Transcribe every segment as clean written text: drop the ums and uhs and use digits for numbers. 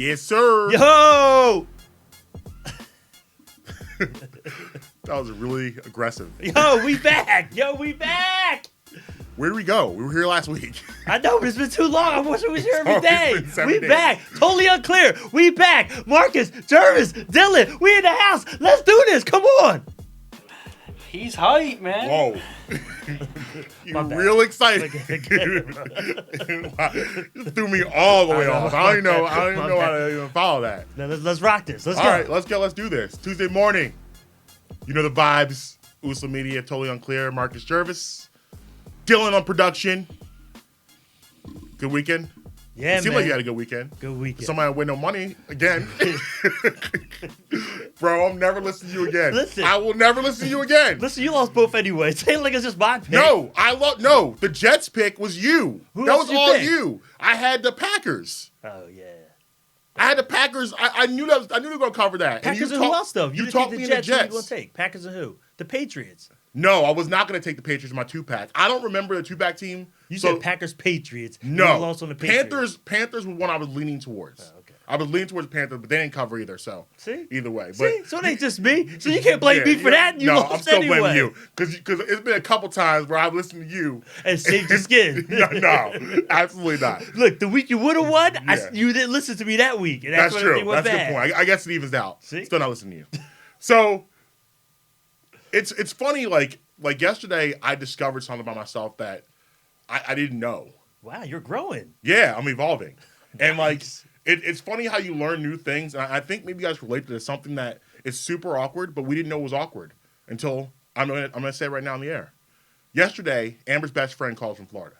Yes, sir. Yo! That was really aggressive. Yo, we back! Yo, we back! Where did we go? We were here last week. I know, but it's been too long. I wish we was here every It's day. been 7 We days. back. Totally unclear. We back. Marcus, Jervis, Dylan, we in the house. Let's do this. Come on. He's hype, man. Whoa. You're bad. real excited. Wow. You threw me all the way off. I don't even know how to even follow that. Now, let's rock this. Let's All go. right, let's go. Let's do this. Tuesday morning. You know the vibes. Usla Media, Totally Unclear. Marcus Jervis. Dylan on production. Good weekend? Yeah, It seemed man. like you had a good weekend. Good weekend. Somebody win no money again. Bro, I'll never listen to you again. Listen. I will never listen to you again. Listen, you lost both anyway. Say it like it's just my pick. No, no. The Jets pick was you. Who That else was you all pick? you. I had the Packers. Oh, yeah. I had the Packers. I knew that. I knew they were going to cover that. Packers and who else, though? You didn't talked take me the into Jets. Who you Jets. going to take? Packers and who? The Patriots. No, I was not going to take the Patriots in my two-pack. I don't remember the two-pack team. You so- said Packers, Patriots. No. You lost on the Patriots. Panthers was one I was leaning towards. Oh, okay. I was leaning towards Panthers, but they didn't cover either. So See? either way, See? So it ain't just me. So you can't blame me for that. And you no, lost I'm still anyway. blaming you because it's been a couple times where I've listened to you And saved your skin. no, absolutely not. Look, the week you would have won, Yeah. you didn't listen to me that week. And That's when true. everything went That's a bad. good point. I guess it evens out. See? Still not listening to you. So it's funny. Like yesterday, I discovered something about myself that I didn't know. Wow, you're growing. Yeah, I'm evolving, and like Nice. it's funny how you learn new things. And I think maybe you guys relate to this, something that is super awkward, but we didn't know was awkward until I'm gonna say it right now on the air. Yesterday, Amber's best friend calls from Florida.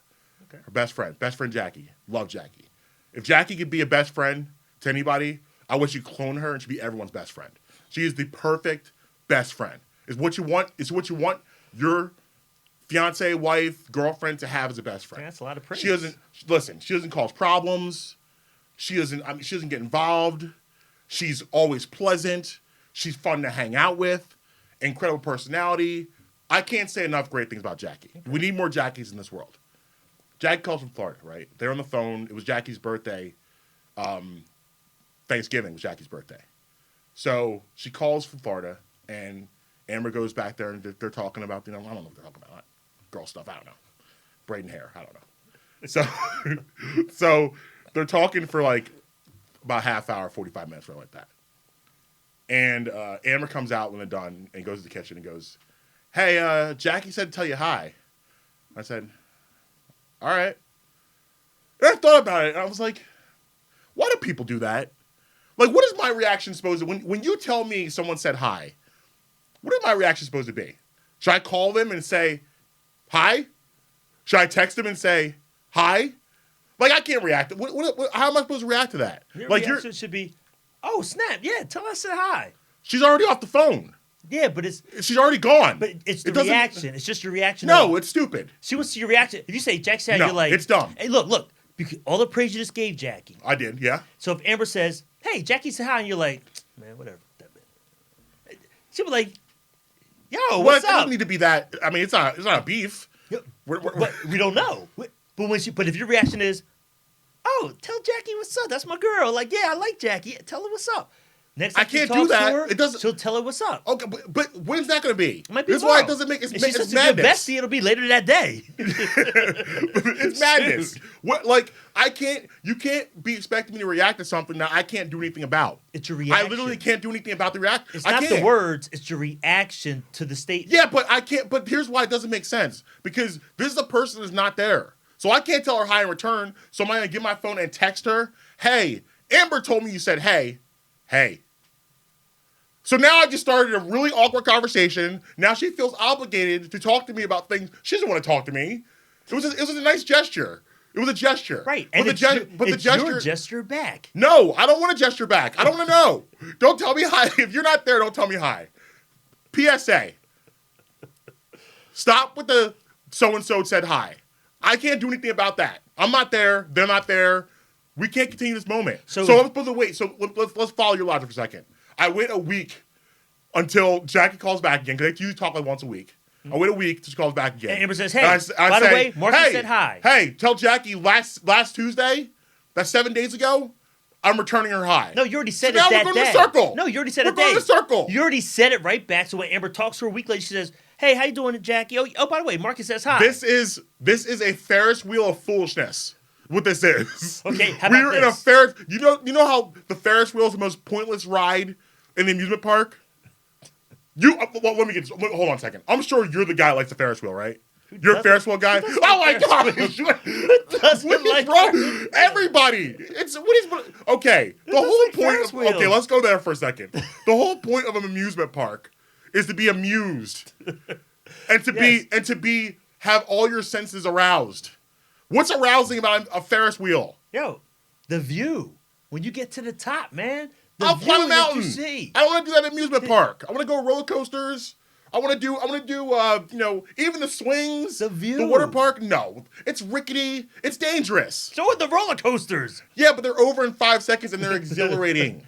Okay. Her best friend Jackie. Love Jackie. If Jackie could be a best friend to anybody, I wish you clone her and she'd be everyone's best friend. She is the perfect best friend. It's what you want. It's what you want your fiance, wife, girlfriend to have as a best friend. That's a lot of praise. She doesn't cause problems. She doesn't get involved. She's always pleasant. She's fun to hang out with. Incredible personality. I can't say enough great things about Jackie. Okay. We need more Jackies in this world. Jackie calls from Florida, right? They're on the phone. It was Jackie's birthday. Thanksgiving was Jackie's birthday. So she calls from Florida, and Amber goes back there, and they're talking about, I don't know what they're talking about. Girl stuff, I don't know. Braiding hair, I don't know. So they're talking for like about half hour, 45 minutes, something like that. And Amber comes out when they're done and goes to the kitchen and goes, "Hey, Jackie said to tell you hi." I said, "All right." And I thought about it, and I was like, why do people do that? Like, what is my reaction supposed to when you tell me someone said hi? What is my reaction supposed to be? Should I call them and say hi? Should I text them and say hi? Like, I can't react. How am I supposed to react to that? Your Like, reaction should be, oh, snap. Yeah, tell her I said hi. she's already off the phone. Yeah, but She's already gone. But it's the It doesn't- reaction. It's just your reaction. No, it's stupid. She wants to see your reaction. If you say Jack said, No, you're like, it's dumb. Hey, look. All the praise you just gave Jackie. I did, yeah. So if Amber says, hey, Jackie said hi, and you're like, man, whatever. She'll be like, yo, Well, what's it doesn't up? need to be that. I mean, it's not a beef. But we don't know. But if your reaction is, oh, tell Jackie what's up. That's my girl. Like, yeah, I like Jackie. Talk her what's up. Next time I can't she do talks that. to her, It doesn't- she'll tell her what's up. Okay, but when's that going to be? It might be This is why it tomorrow. doesn't make If she's it's such a good madness. bestie, it'll be later that day. It's madness. What? Like, you can't be expecting me to react to something that I can't do anything about. It's your reaction. I literally can't do anything about the reaction. It's not the words. It's your reaction to the statement. Yeah, but I can't. But here's why it doesn't make sense. Because this is a person that's not there. So I can't tell her hi in return. So am I going to get my phone and text her, hey, Amber told me you said hey. So now I just started a really awkward conversation. Now she feels obligated to talk to me about things. She doesn't want to talk to me. It was a nice gesture. It was a gesture. Right. But And the it's gesture. your gesture back. No, I don't want a gesture back. I don't want to know. Don't tell me hi. If you're not there, don't tell me hi. PSA. Stop with the so-and-so said hi. I can't do anything about that. I'm not there. They're not there. We can't continue this moment. So I'm supposed to wait. So let's follow your logic for a second. I wait a week until Jackie calls back again, because they usually talk like once a week. I wait a week till she calls back again. And Amber says, hey, And by the way, Marcus hey, said hi. Hey, tell Jackie last Tuesday, that's 7 days ago, I'm returning her hi. No, you already said So it now that we're day. going to circle. No, you already said We're it that going to circle. You already said it right back. So when Amber talks to her a week later, she says, "Hey, how you doing, Jackie? Oh, by the way, Marcus says hi." This is a Ferris wheel of foolishness. What this is. Okay, how about We're in a this? Ferris. You know how the Ferris wheel is the most pointless ride in the amusement park. Well, let me get. Hold on a second. I'm sure you're the guy that likes the Ferris wheel, right? You're a Ferris wheel guy. doesn't Oh my like god! Ferris What is like wrong? Ferris wheel? Everybody. Okay. The doesn't whole like point. Ferris wheels? Okay, let's go there for a second. The whole point of an amusement park is to be amused and to be have all your senses aroused. What's arousing about a Ferris wheel? Yo, the view. When you get to the top, man. The I'll view climb a that mountain. you see. I don't want to do that at amusement park. I want to go roller coasters. I want to do even the swings. The view. The water park. No, it's rickety. It's dangerous. So are the roller coasters. Yeah, but they're over in 5 seconds and they're exhilarating.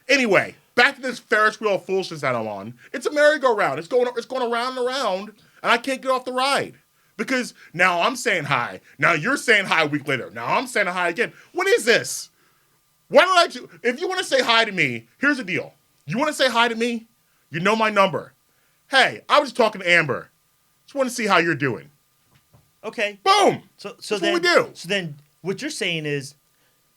Anyway, back to this Ferris wheel of foolishness that I'm on. It's a merry-go-round. It's going around and around, and I can't get off the ride. Because now I'm saying hi. Now you're saying hi a week later. Now I'm saying hi again. What is this? Why don't I do? If you want to say hi to me, here's the deal. You want to say hi to me? You know my number. Hey, I was just talking to Amber. Just want to see how you're doing. Okay. Boom. So That's then what we do. So then what you're saying is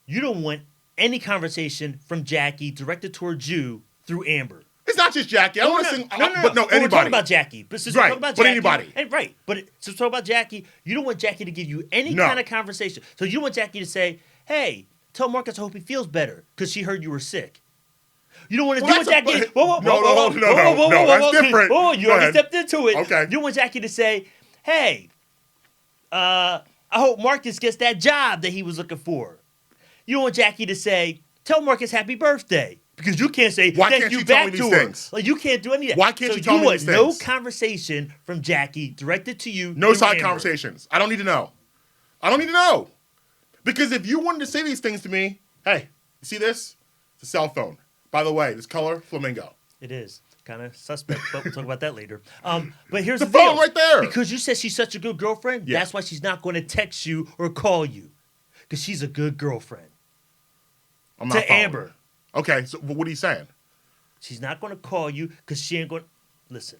you don't want any conversation from Jackie directed towards you through Amber. It's not just Jackie. I don't want to sing. But But we're anybody. talking about Jackie. But since we're Right, talking about but Jackie, anybody. Right. But since we're talking about Jackie, you don't want Jackie to give you any No. kind of conversation. So you want Jackie to say, "Hey, tell Marcus I hope he feels better because she heard you were sick." You don't want to Well, do what that's Jackie. No, that's different. Whoa, you Go already ahead. stepped into it. Okay. You want Jackie to say, "Hey, I hope Marcus gets that job that he was looking for." You want Jackie to say, "Tell Marcus happy birthday." Because you can't say Why thank can't you you tell back me to these her. things? Like you can't do any of that. Why can't so you tell me want these no things? conversation from Jackie directed to you. No through side Amber. conversations. I don't need to know. I don't need to know. Because if you wanted to say these things to me, hey, you see this? It's a cell phone. By the way, this color, flamingo. It is kind of suspect, but we'll talk about that later. But here's The the phone deal. right there. Because you said she's such a good girlfriend, Yeah. that's why she's not going to text you or call you. Because she's a good girlfriend. I'm To not following. Amber. Okay, so what are you saying? She's not going to call you because she ain't going to... Listen.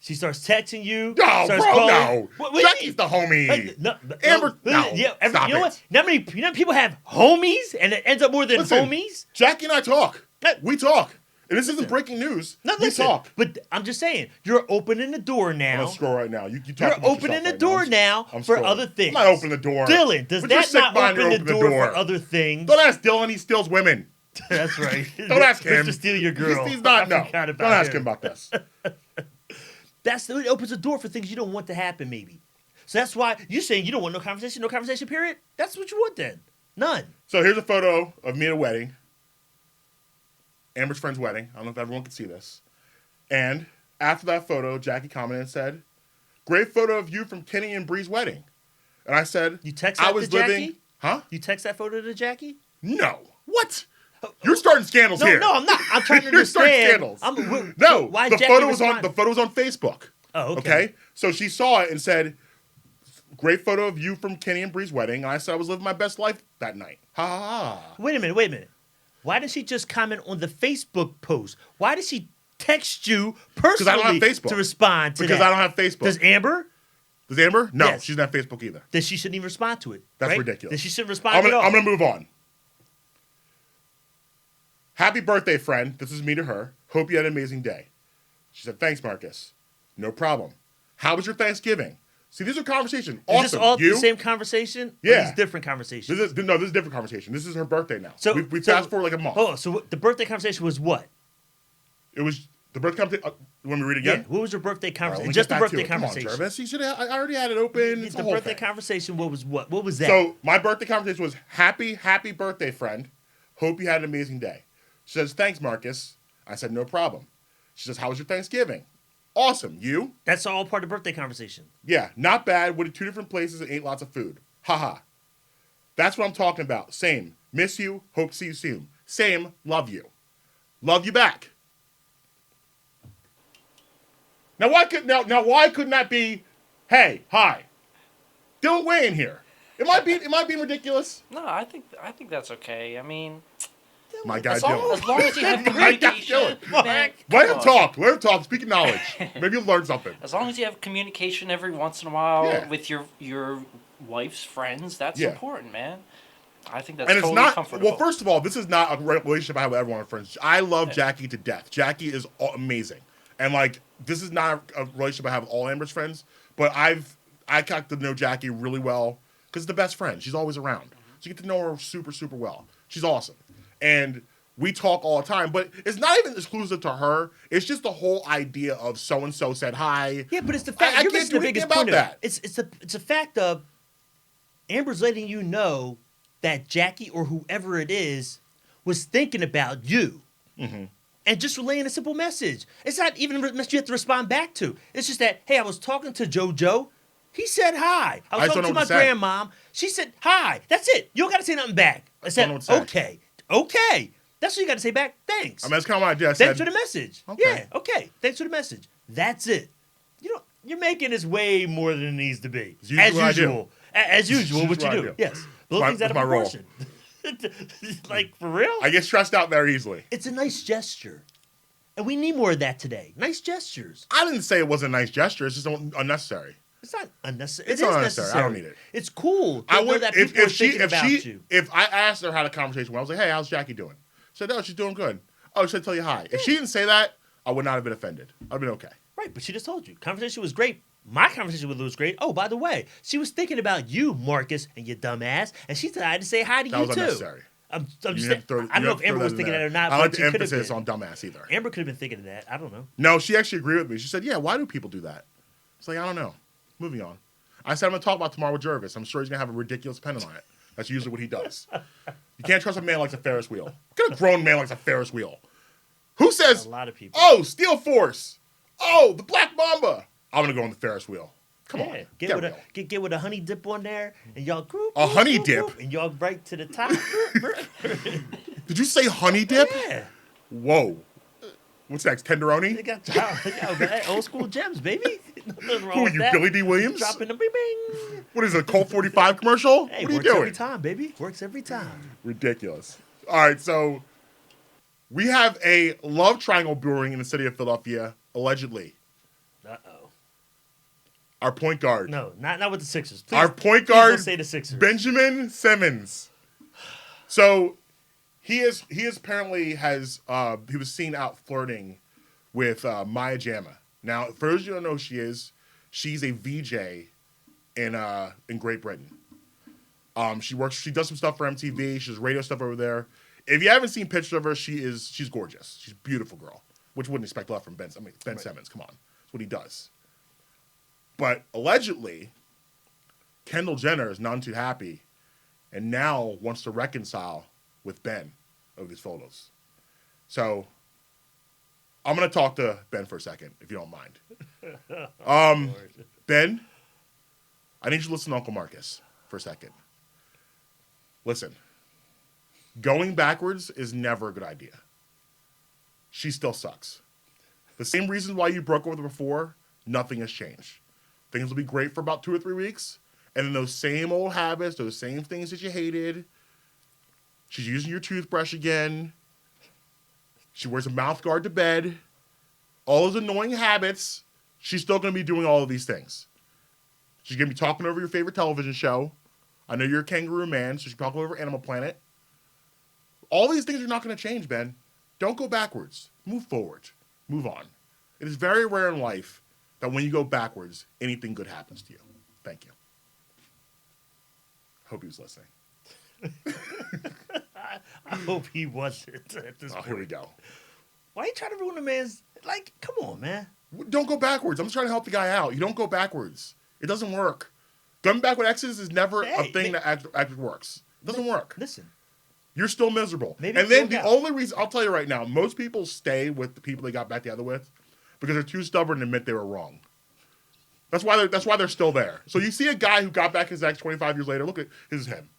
She starts texting you. No, starts bro, calling. no. What do you Jackie's mean? the homie. Like, no, Amber, no, Yeah, stop you know it. what? You know people have homies and it ends up more than Listen, homies? Jackie and I talk. Hey. We talk. And this isn't breaking news. No, we listen. talk. But I'm just saying, you're opening the door I'm now. going to scroll right now. You You're talk about opening yourself the right door now I'm for scrolling. other things. I'm not opening the door. Dylan, does With your that sick not mind, open you're the opening door for other things? Don't ask Dylan. He steals women. That's right. Don't ask him. Mr. Steal Your Girl. He's not. I No. forgot Don't about ask him about this. It opens the door for things you don't want to happen, maybe. So that's why you're saying you don't want no conversation, period? That's what you want then. None. So here's a photo of me at a wedding. Amber's friend's wedding. I don't know if everyone can see this. And after that photo, Jackie commented and said, "Great photo of you from Kenny and Bree's wedding." And I said, You text I that was to living. Jackie? Huh? You text that photo to Jackie? No. What? You're starting scandals No, here. no, I'm not. I'm trying to You're starting understand. scandals. So No, why the Jackie photo was responded? on Facebook. Oh, okay. Okay? So she saw it and said, "Great photo of you from Kenny and Bree's wedding." And I said I was living my best life that night. Ha ha ha. Wait a minute. Why did she just comment on the Facebook post? Why did she text you personally I don't have Facebook. to respond to Because that? I don't have Facebook. Does Amber? Does Amber? No, Yes. she's not Facebook either. Then she shouldn't even respond to it. That's right? ridiculous. Then she shouldn't respond I'm at all. gonna move on. Happy birthday, friend. This is me to her. Hope you had an amazing day. She said, "Thanks, Marcus. No problem. How was your Thanksgiving?" See, these are conversations. Is Awesome. this all You? the same conversation? Or Yeah. these different conversations? This is a different conversation. This is her birthday now. So we fast forward like a month. Oh, so the birthday conversation was what? It was the birthday conversation. You want me to read it Yeah. again? What was your birthday All right, conversation? let me Just get the back to birthday it. Come on, conversation. Jervis. You should. I already had it open. It's The a whole birthday thing. conversation. What was what? What was that? So my birthday conversation was happy birthday, friend. Hope you had an amazing day. She says, "Thanks, Marcus." I said, "No problem." She says, "How was your Thanksgiving?" "Awesome. You?" That's all part of the birthday conversation. "Yeah, not bad. Went to 2 different places and ate lots of food." Haha. That's what I'm talking about. Same. Miss you. Hope to see you soon. Same. Love you. Love you back. Now why couldn't that be, "Hey, hi, Dylan Way in here"? Am I being ridiculous? No, I think that's okay. I mean, My guy as long Dylan. as you have My guy communication, Dylan. man, Let come him on. talk. Let him talk. Speak of knowledge. Maybe you'll learn something. As long as you have communication every once in a while Yeah. with your wife's friends, that's Yeah. important, man. I think that's And it's totally not. comfortable. Well, first of all, this is not a relationship I have with everyone friends. I love Yeah. Jackie to death. Jackie is amazing, and like this is not a relationship I have with all Amber's friends. But I got to know Jackie really well because the best friend. She's always around, so you get to know her super super well. She's awesome, and we talk all the time. But it's not even exclusive to her. It's just the whole idea of so and so said hi. Yeah, but it's the fact. I You're can't missing do the anything biggest about point of that. it. It's a fact of Amber's letting you know that Jackie or whoever it is was thinking about you. Mm-hmm. And just relaying a simple message. It's not even a message you have to respond back to. It's just that, hey, I was talking to JoJo. He said hi. I was I talking don't to know my what to say. grandmom. She said hi. That's it. You don't got to say nothing back. I don't said, know what to say. okay. Okay. That's what you got to say back. Thanks. I mean, that's kind of what I did. I Thanks said, for the message. Okay. Yeah, okay. Thanks for the message. That's it. You're making this way more than it needs to be. It's usually As what I do. usual. As usual, It's what you usually do. what I do. Yes. Blow my- things out of it's my role. proportion. Like, for real? I get stressed out very easily. It's a nice gesture. And we need more of that today. Nice gestures. I didn't say it was a nice gesture. It's just unnecessary. It's not unnecessary. It's It is not unnecessary. necessary. I don't need it. It's cool to I know would that if, people are if she thinking about you. if I asked her how to conversation, I was like, "Hey, how's Jackie doing?" She said, "Oh, she's doing good." Oh, she said, "Tell you hi." If she didn't say that, I would not have been offended. I'd been okay. Right, but she just told you. Conversation was great. My conversation with Lou was great. Oh, by the way, she was thinking about you, Marcus, and your dumb ass, and she decided to say hi to That you was too. unnecessary. I'm You just have to throw- I don't you know have if to Amber throw was that in thinking there. that or not, I but like she the could have emphasis been. on dumbass either. Amber could have been thinking of that. I don't know. No, she actually agreed with me. She said, "Yeah, why do people do that?" It's like I don't know. Moving on. I said I'm gonna talk about tomorrow with Jervis. I'm sure he's gonna have a ridiculous pendant on it. That's usually what he does. You can't trust a man like a Ferris wheel. What kind of grown man likes a Ferris wheel? Who says, A lot of people. "Oh, Steel Force. Oh, the Black Mamba. I'm gonna go on the Ferris wheel." Come Yeah, on, get real. with a honey dip on there, and y'all group A honey dip? and y'all right to the top. Did you say honey dip? Yeah, Whoa. What's next? they Tenderoni? got man, old school gems, baby. Nothing wrong Who are with you, that. Billy D. Williams? Dropping the bing bing. What is it, a Colt 45 commercial? Hey, What are you works every doing? time, baby. Works every time. Ridiculous. All right, so we have a love triangle brewing in the city of Philadelphia, allegedly. Uh-oh. Our point guard. No, not with the Sixers. Please, Our point please don't guard, say the Sixers. Benjamin Simmons. So he apparently has he was seen out flirting with Maya Jama. Now, for those of you who don't know who she is, she's a VJ in Great Britain. She does some stuff for MTV. She does radio stuff over there. If you haven't seen pictures of her, she's gorgeous. She's a beautiful girl, which wouldn't expect a lot from Ben Simmons. Come on, that's what he does. But allegedly, Kendall Jenner is none too happy, and now wants to reconcile with Ben over these photos. So I'm gonna talk to Ben for a second, if you don't mind. Ben, I need you to listen to Uncle Marcus for a second. Listen, going backwards is never a good idea. She still sucks. The same reason why you broke up with her before, nothing has changed. Things will be great for about 2 or 3 weeks, and then those same old habits, those same things that you hated. She's using your toothbrush again. She wears a mouth guard to bed. All those annoying habits, she's still going to be doing all of these things. She's going to be talking over your favorite television show. I know you're a kangaroo man, so she's talking over Animal Planet. All these things are not going to change, Ben. Don't go backwards. Move forward. Move on. It is very rare in life that when you go backwards, anything good happens to you. Thank you. Hope he was listening. I hope he wasn't at this Oh, point. here we go. Why are you trying to ruin a man's... Like, come on, man. Don't go backwards. I'm just trying to help the guy out. You don't go backwards. It doesn't work. Going back with exes is never a Hey, thing that actually works. It doesn't work. Listen. You're still miserable. Maybe And then feel the out. only reason, I'll tell you right now, most people stay with the people they got back together with because they're too stubborn to admit they were wrong. That's why they're still there. So you see a guy who got back his ex 25 years later, look at, this is him.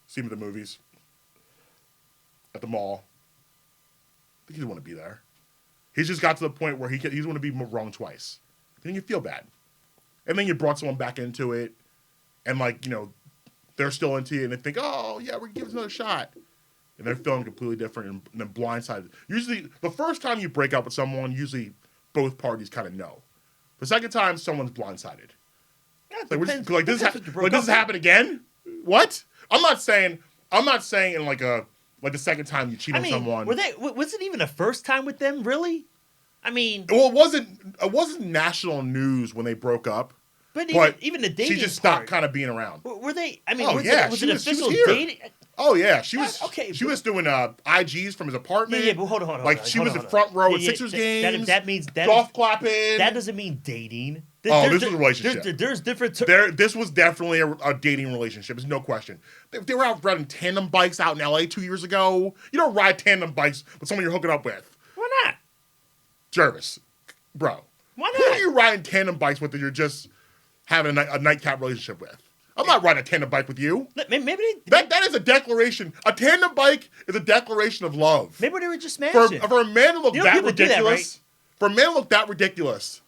See him at the movies. At the mall. I think he doesn't want to be there. He's just got to the point where he's going to be wrong twice. Then you feel bad. And then you brought someone back into it. and like they're still into you, and they think, oh yeah, we're gonna give us another shot, and they're feeling completely different and then blindsided. Usually, the first time you break up with someone, usually both parties kind of know. The second time, someone's blindsided. Yeah, it Like, depends- like this, depends what you broke this up has happened again. What? I'm not saying in like the second time you cheat I on mean, someone. was it even a first time with them? Really? I mean, Well, it wasn't national news when they broke up. but But even the dating she just stopped part, kind of being around. were they? I mean, Oh, was yeah, it, was she it was- she was official here. dating? Oh yeah, she was. Okay, she but- was doing IGs from his apartment. Yeah, but hold on. Like she was the front row at Sixers games. That means that golf clapping. that doesn't mean dating. Oh, this was a relationship. There's different. This was definitely a dating relationship. There's no question. They were out riding tandem bikes out in LA 2 years ago. You don't ride tandem bikes with someone you're hooking up with. Why not? Jervis, bro. Why Who are not? you riding tandem bikes with that you're just having a nightcap relationship with? I'm not riding a tandem bike with you. Maybe That is a declaration. A tandem bike is a declaration of love. maybe they were just For smashing. a man to look You know, that people do that, ridiculous, for a man to look that ridiculous,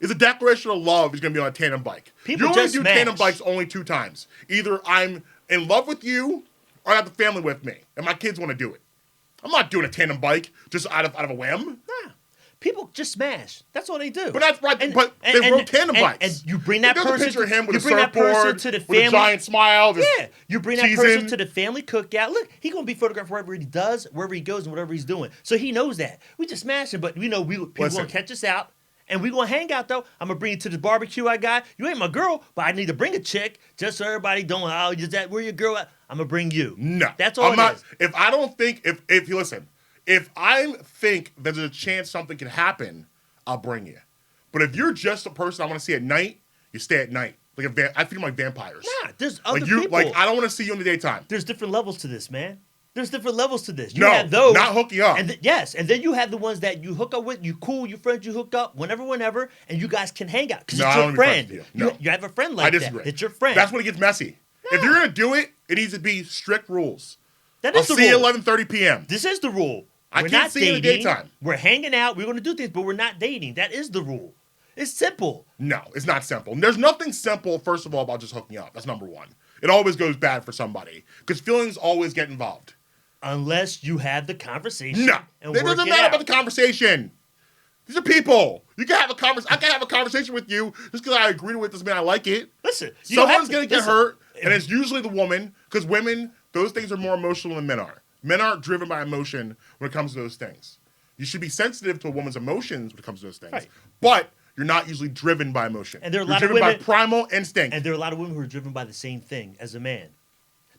is a declaration of love. He's going to be on a tandem bike. People you only just do smash. tandem bikes only 2 times. Either I'm in love with you, or I have the family with me, and my kids want to do it. I'm not doing a tandem bike just out of a whim. Nah. People just smash. That's all they do. But that's right. But they rode tandem bikes. And you bring that There's a person. picture of him with you a bring that person surfboard, to the with a family. giant smile. just Yeah, you bring that person cheesing. to the family cookout. Look, he's gonna be photographed wherever he does, wherever he goes, and whatever he's doing. So he knows that. We just smashing, but people Listen. gonna catch us out, and we gonna hang out though. I'm gonna bring you to the barbecue I got. You ain't my girl, but I need to bring a chick just so everybody don't. Oh, is that where your girl at? I'm gonna bring you. No, That's all I'm it not. is. If I don't think if you listen, if I think that there's a chance something can happen, I'll bring you. But if you're just a person I want to see at night, you stay at night. Like I feel like vampires. Nah, there's other Like you, people. like I don't want to see you in the daytime. There's different levels to this, man. There's different levels to this. You No, have those, not hooking up. And yes, and then you have the ones that you hook up with, you cool, you friends, you hook up whenever, and you guys can hang out because No, it's I your don't be friends friend. with you. No. You have a friend like I disagree. that. It's your friend. That's when it gets messy. If you're gonna do it, it needs to be strict rules. That I'll is the see you rule. 11:30 p.m. This is the rule. I We're can't not see you in dating. the daytime. We're hanging out. We're going to do things, but we're not dating. That is the rule. It's simple. No, it's not simple. There's nothing simple, first of all, about just hooking up. That's number one. It always goes bad for somebody because feelings always get involved. Unless you have the conversation. No, and it work doesn't it matter out. about the conversation. These are people. You can have a I can have a conversation with you just because I agree with this man. I like it. Listen, you don't have Someone's gonna get listen, hurt, and it's usually the woman because women, those things are more emotional than men are. Men aren't driven by emotion when it comes to those things. You should be sensitive to a woman's emotions when it comes to those things, Right. but you're not usually driven by emotion. And there are a You're lot of driven women- by primal instinct. And there are a lot of women who are driven by the same thing as a man.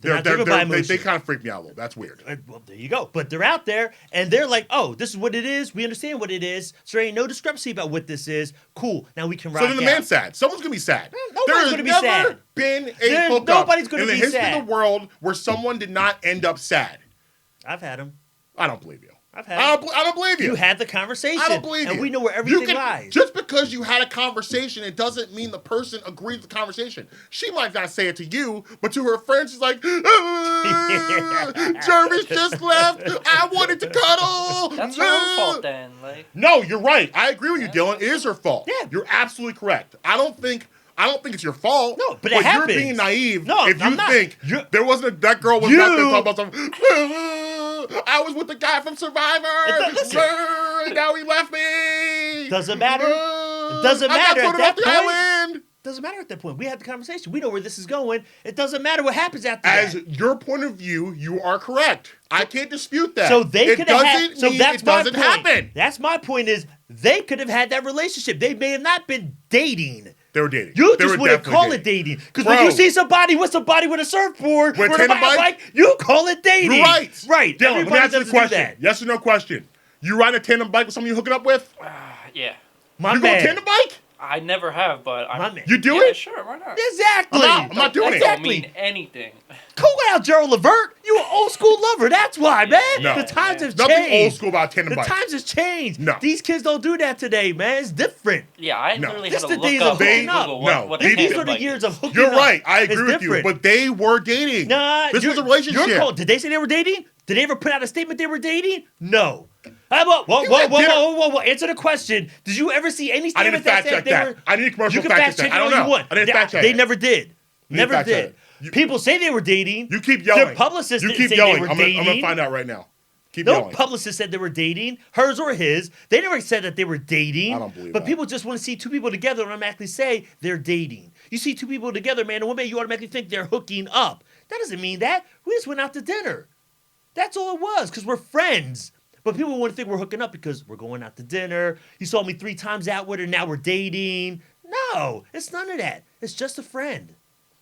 They're, not driven by emotion. they kind of freak me out a little. That's weird. Well, there you go. But they're out there and they're like, oh, this is what it is. We understand what it is. So there ain't no discrepancy about what this is. Cool. Now we can rock So then the out. man's sad. Someone's gonna be sad. nobody's There has gonna be never sad. been a There's- hookup nobody's gonna in the be history sad. of the world where someone did not end up sad. I've had them. I don't believe you. I've had I them. don't believe you. You had the conversation. I don't believe you. And we know where You everything can- lies. Just because you had a conversation, it doesn't mean the person agrees with the conversation. She might not say it to you, but to her friends, she's like, Jervis just left. I wanted to cuddle. That's her own fault then. Like, No, you're right. I agree with you, Dylan. It is her fault. Yeah. You're absolutely correct. I don't think it's your fault. No, but it you're happens. being naive No, if you I'm not. think You're- there wasn't that girl was You- out there talking about something. I was with the guy from Survivor. Listen. And now he left me. Doesn't matter. It doesn't I got matter at voted off that the point. island. Doesn't matter at that point. We had the conversation. We know where this is going. It doesn't matter what happens after As that. your point of view, you are correct. I can't dispute that. So they it could have doesn't had. So mean that's it my doesn't point. happen. That's my point. Is they could have had that relationship. They may have not been dating. They were dating. You They just were wouldn't definitely call it dating. Because when Bro. you see somebody with a surfboard With or a tandem bike? you call it dating. You're right. Right. Dylan, let me Everybody ask you a doesn't do question. that. Yes or no question. You ride a tandem bike with someone you hooking up with? yeah. My You go man. tandem bike? I never have, but My I'm. man. You do yeah, it? Sure, why not? Exactly. I'm not doing it. Don't Exactly. mean anything. Cool out, Gerald Levert. You an old school lover. That's why, man. No. The times have Nothing changed. old school about tandem The bikes. times has changed. No. These kids don't do that today, man. It's different. Yeah, I No. literally This had to the days look of up hooking on up. Google No. what These a These tandem are the bike years is. of hooking You're up. right. I It's agree with you. different. But they were dating. Nah, this was a you're relationship. cold. Did they say they were dating? Did they ever put out a statement they were dating? No. How about whoa. Answer the question. Did you ever see any I need to statement that fact said check they that. were? I need a commercial You can fact fact check check that. I it don't all know. you want. I didn't fact check They it. never did. Never fact check did. it. You- People say they were dating. You keep yelling. Their publicist You didn't keep say yelling. they were I'm dating. gonna find out right now. Keep No yelling. publicist said they were dating, hers or his. They never said that they were dating. I don't believe But that. people just want to see two people together and automatically say they're dating. You see two people together, man and woman, you automatically think they're hooking up. That doesn't mean that. We just went out to dinner. That's all it was, because we're friends. But people want to think we're hooking up because we're going out to dinner. You saw me 3 times out with her, now we're dating. No, it's none of that. It's just a friend.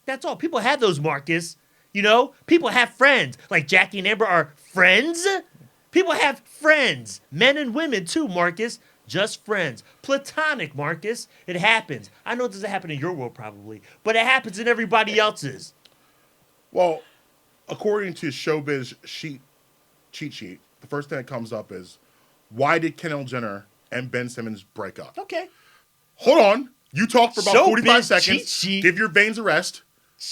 That's all. People have those, Marcus. You know, people have friends. Like Jackie and Amber are friends. People have friends. Men and women too, Marcus. Just friends. Platonic, Marcus. It happens. I know it doesn't happen in your world probably, but it happens in everybody else's. Well, according to Showbiz cheat sheet, the first thing that comes up is, why did Kendall Jenner and Ben Simmons break up? Okay. Hold on. You talk for about Showbiz 45 cheat seconds. sheet. Give your veins a rest.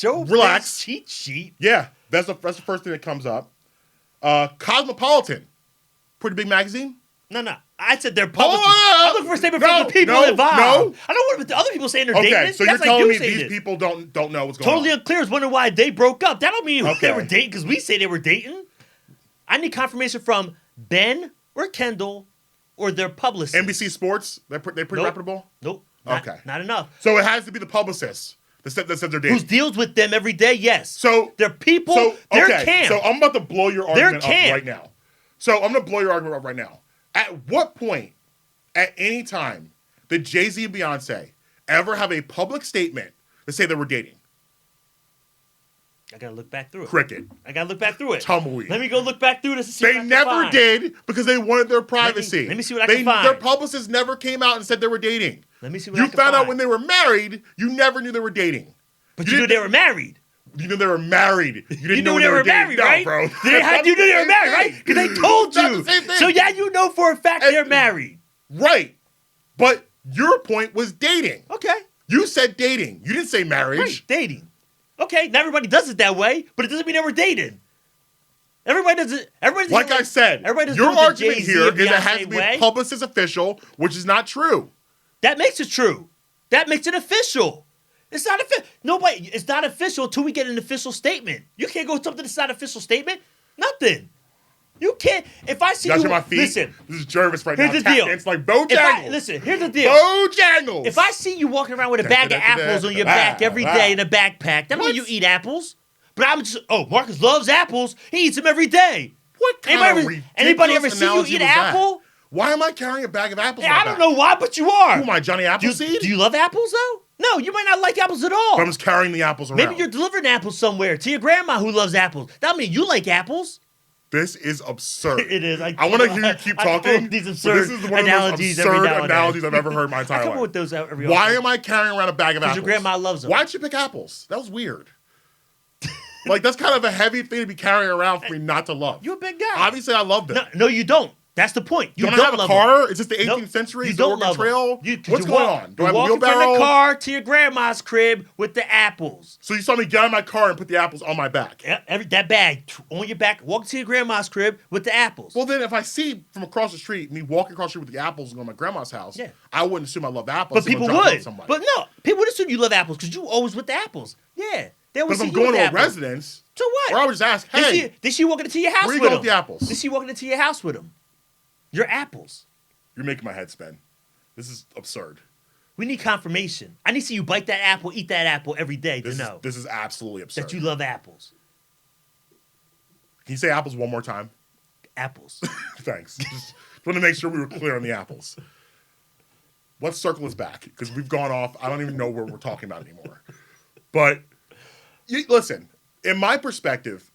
Relax. Cheat sheet. Yeah, that's the first thing that comes up. Cosmopolitan, pretty big magazine. No. I said they're Hold public. on. I'm looking for a statement from the people involved. No. I don't want the other people saying they're Okay, dating. so That's you're like telling you me saying these it. people don't know what's going Totally on. Unclear is wondering why they broke up. That don't mean they Okay. were dating because we say they were dating. I need confirmation from Ben or Kendall or their publicist. NBC Sports, they're pretty Nope. reputable. Nope. Okay. Not enough. So it has to be the publicist that said they're dating. Who deals with them every day? Yes. So they're people. So they're okay, camp. so I'm about to blow your argument up camp. right now. So I'm gonna blow your argument up right now. At what point, at any time, did Jay-Z and Beyonce ever have a public statement to say they were dating? I gotta look back through it. Cricket. I gotta look back through it. Tumbleweed. Let me go look back through this and see what I They can never find. did because they wanted their privacy. let me see what I can find. Their publicists never came out and said they were dating. Let me see what I You can found out find. when they were married. You never knew they were dating. But you knew they were married. You knew they were married. You didn't You know knew when they were dating. married, right? No, bro. You knew they were married, right? Because they told That's you. the same thing. So yeah, you know for a fact they're married. Right. But your point was dating. Okay. You said dating. You didn't say marriage. Right. Dating. Okay. Not everybody does it that way, but it doesn't mean they were dating. Everybody does it. Everybody. Like I said, everybody does your it the argument Jay-Z here and is it has Beyonce to be way. publicist official, which is not true. That makes it true. That makes it official. It's not official. Nobody. It's not official until we get an official statement. You can't go with something that's not an official statement. Nothing. You can't. If I see Got you, you on my feet. listen. This is Jervis right Here's now. the deal. It's like Bojangles. If I listen, here's the deal. Bojangles. If I see you walking around with a bag of apples on your back every day in a backpack, that don't mean you eat apples. But I'm just, Marcus loves apples. He eats them every day. What kind Anybody of ever see you analogy eat was an that? apple? Why am I carrying a bag of apples? I don't know why, but you are. Who am I, Johnny Appleseed? Do you love apples though? No, you might not like apples at all. But I'm just carrying the apples around. Maybe you're delivering apples somewhere to your grandma who loves apples. That don't mean you like apples. This is absurd. It is. I want to hear you keep I come talking. with these but absurd this is one of the most analogies every absurd now and then. analogies I've ever heard in my entire I come up life. with those every Why often. am I carrying around a bag of apples? Because your grandma loves them. Why'd you pick apples? That was weird. Like, that's kind of a heavy thing to be carrying around for me not to love. You're a big guy. Obviously, I love them. No, you don't. That's the point. You don't I don't have a love car? them. Is this the 18th Nope. century? You Is the don't Oregon love Trail? them. What's going on? Do I have a walking from wheelbarrow? the car to your grandma's crib with the apples. So you saw me get out of my car and put the apples on my back. That bag on your back, walking to your grandma's crib with the apples. Well, then if I see from across the street me walking across the street with the apples going to my grandma's house, Yeah. I wouldn't assume I love apples. but people drop it on would. somebody. But no, people would assume you love apples because you always with the apples. Yeah. They But always if see I'm you going with to a apples. residence, So what? or I would just ask, hey, Did she walk into your house where you with going with them? the apples? Did she walk into your house with them? Your apples. You're making my head spin. This is absurd. We need confirmation. I need to see you bite that apple, eat that apple every day to know This is absolutely absurd. that you love apples. Can you say apples one more time? Apples. Thanks. Just want to make sure we were clear on the apples. Let's circle this back because we've gone off. I don't even know where we're talking about anymore. But listen, in my perspective,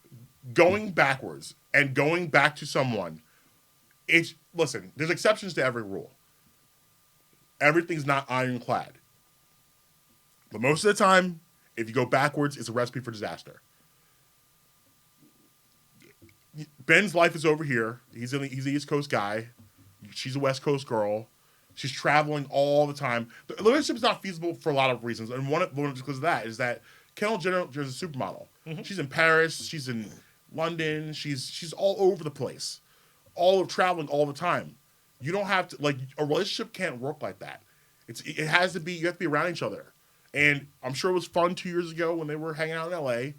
going backwards and going back to someone, listen, there's exceptions to every rule. Everything's not ironclad. But most of the time, if you go backwards, it's a recipe for disaster. Ben's life is over here. He's an East Coast guy. She's a West Coast girl. She's traveling all the time. The relationship is not feasible for a lot of reasons. And one because of that is that Kendall Jenner is a supermodel. Mm-hmm. She's in Paris. She's in London. She's all over the place. Traveling all the time. You don't have to, a relationship can't work like that. It has to be, you have to be around each other. And I'm sure it was fun 2 years ago when they were hanging out in LA.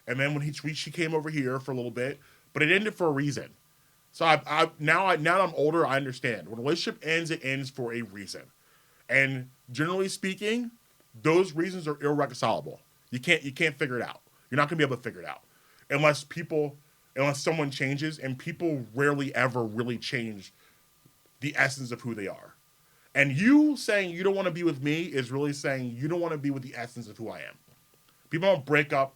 And then when she came over here for a little bit, but it ended for a reason. So now that I'm older, I understand. When a relationship ends, it ends for a reason. And generally speaking, those reasons are irreconcilable. You can't figure it out. You're not gonna be able to figure it out unless someone changes, and people rarely ever really change the essence of who they are. And you saying you don't want to be with me is really saying you don't want to be with the essence of who I am. People don't break up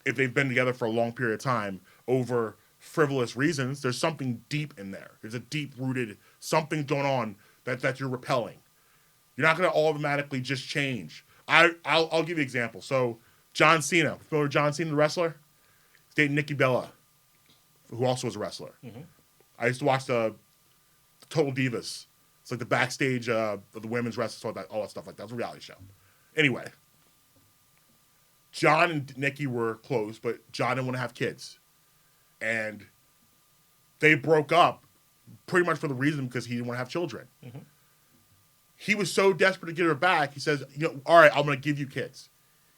if they've been together for a long period of time over frivolous reasons. There's something deep in there. There's a deep-rooted something going on that you're repelling. You're not going to automatically just change. I'll give you an example. So John Cena, familiar with John Cena, the wrestler? He's dating Nikki Bella, who also was a wrestler. Mm-hmm. I used to watch the Total Divas. It's like the backstage of the women's wrestling, all that stuff like that. It's a reality show. Anyway, John and Nikki were close, but John didn't want to have kids. And they broke up pretty much for the reason because he didn't want to have children. Mm-hmm. He was so desperate to get her back, he says, all right, I'm going to give you kids.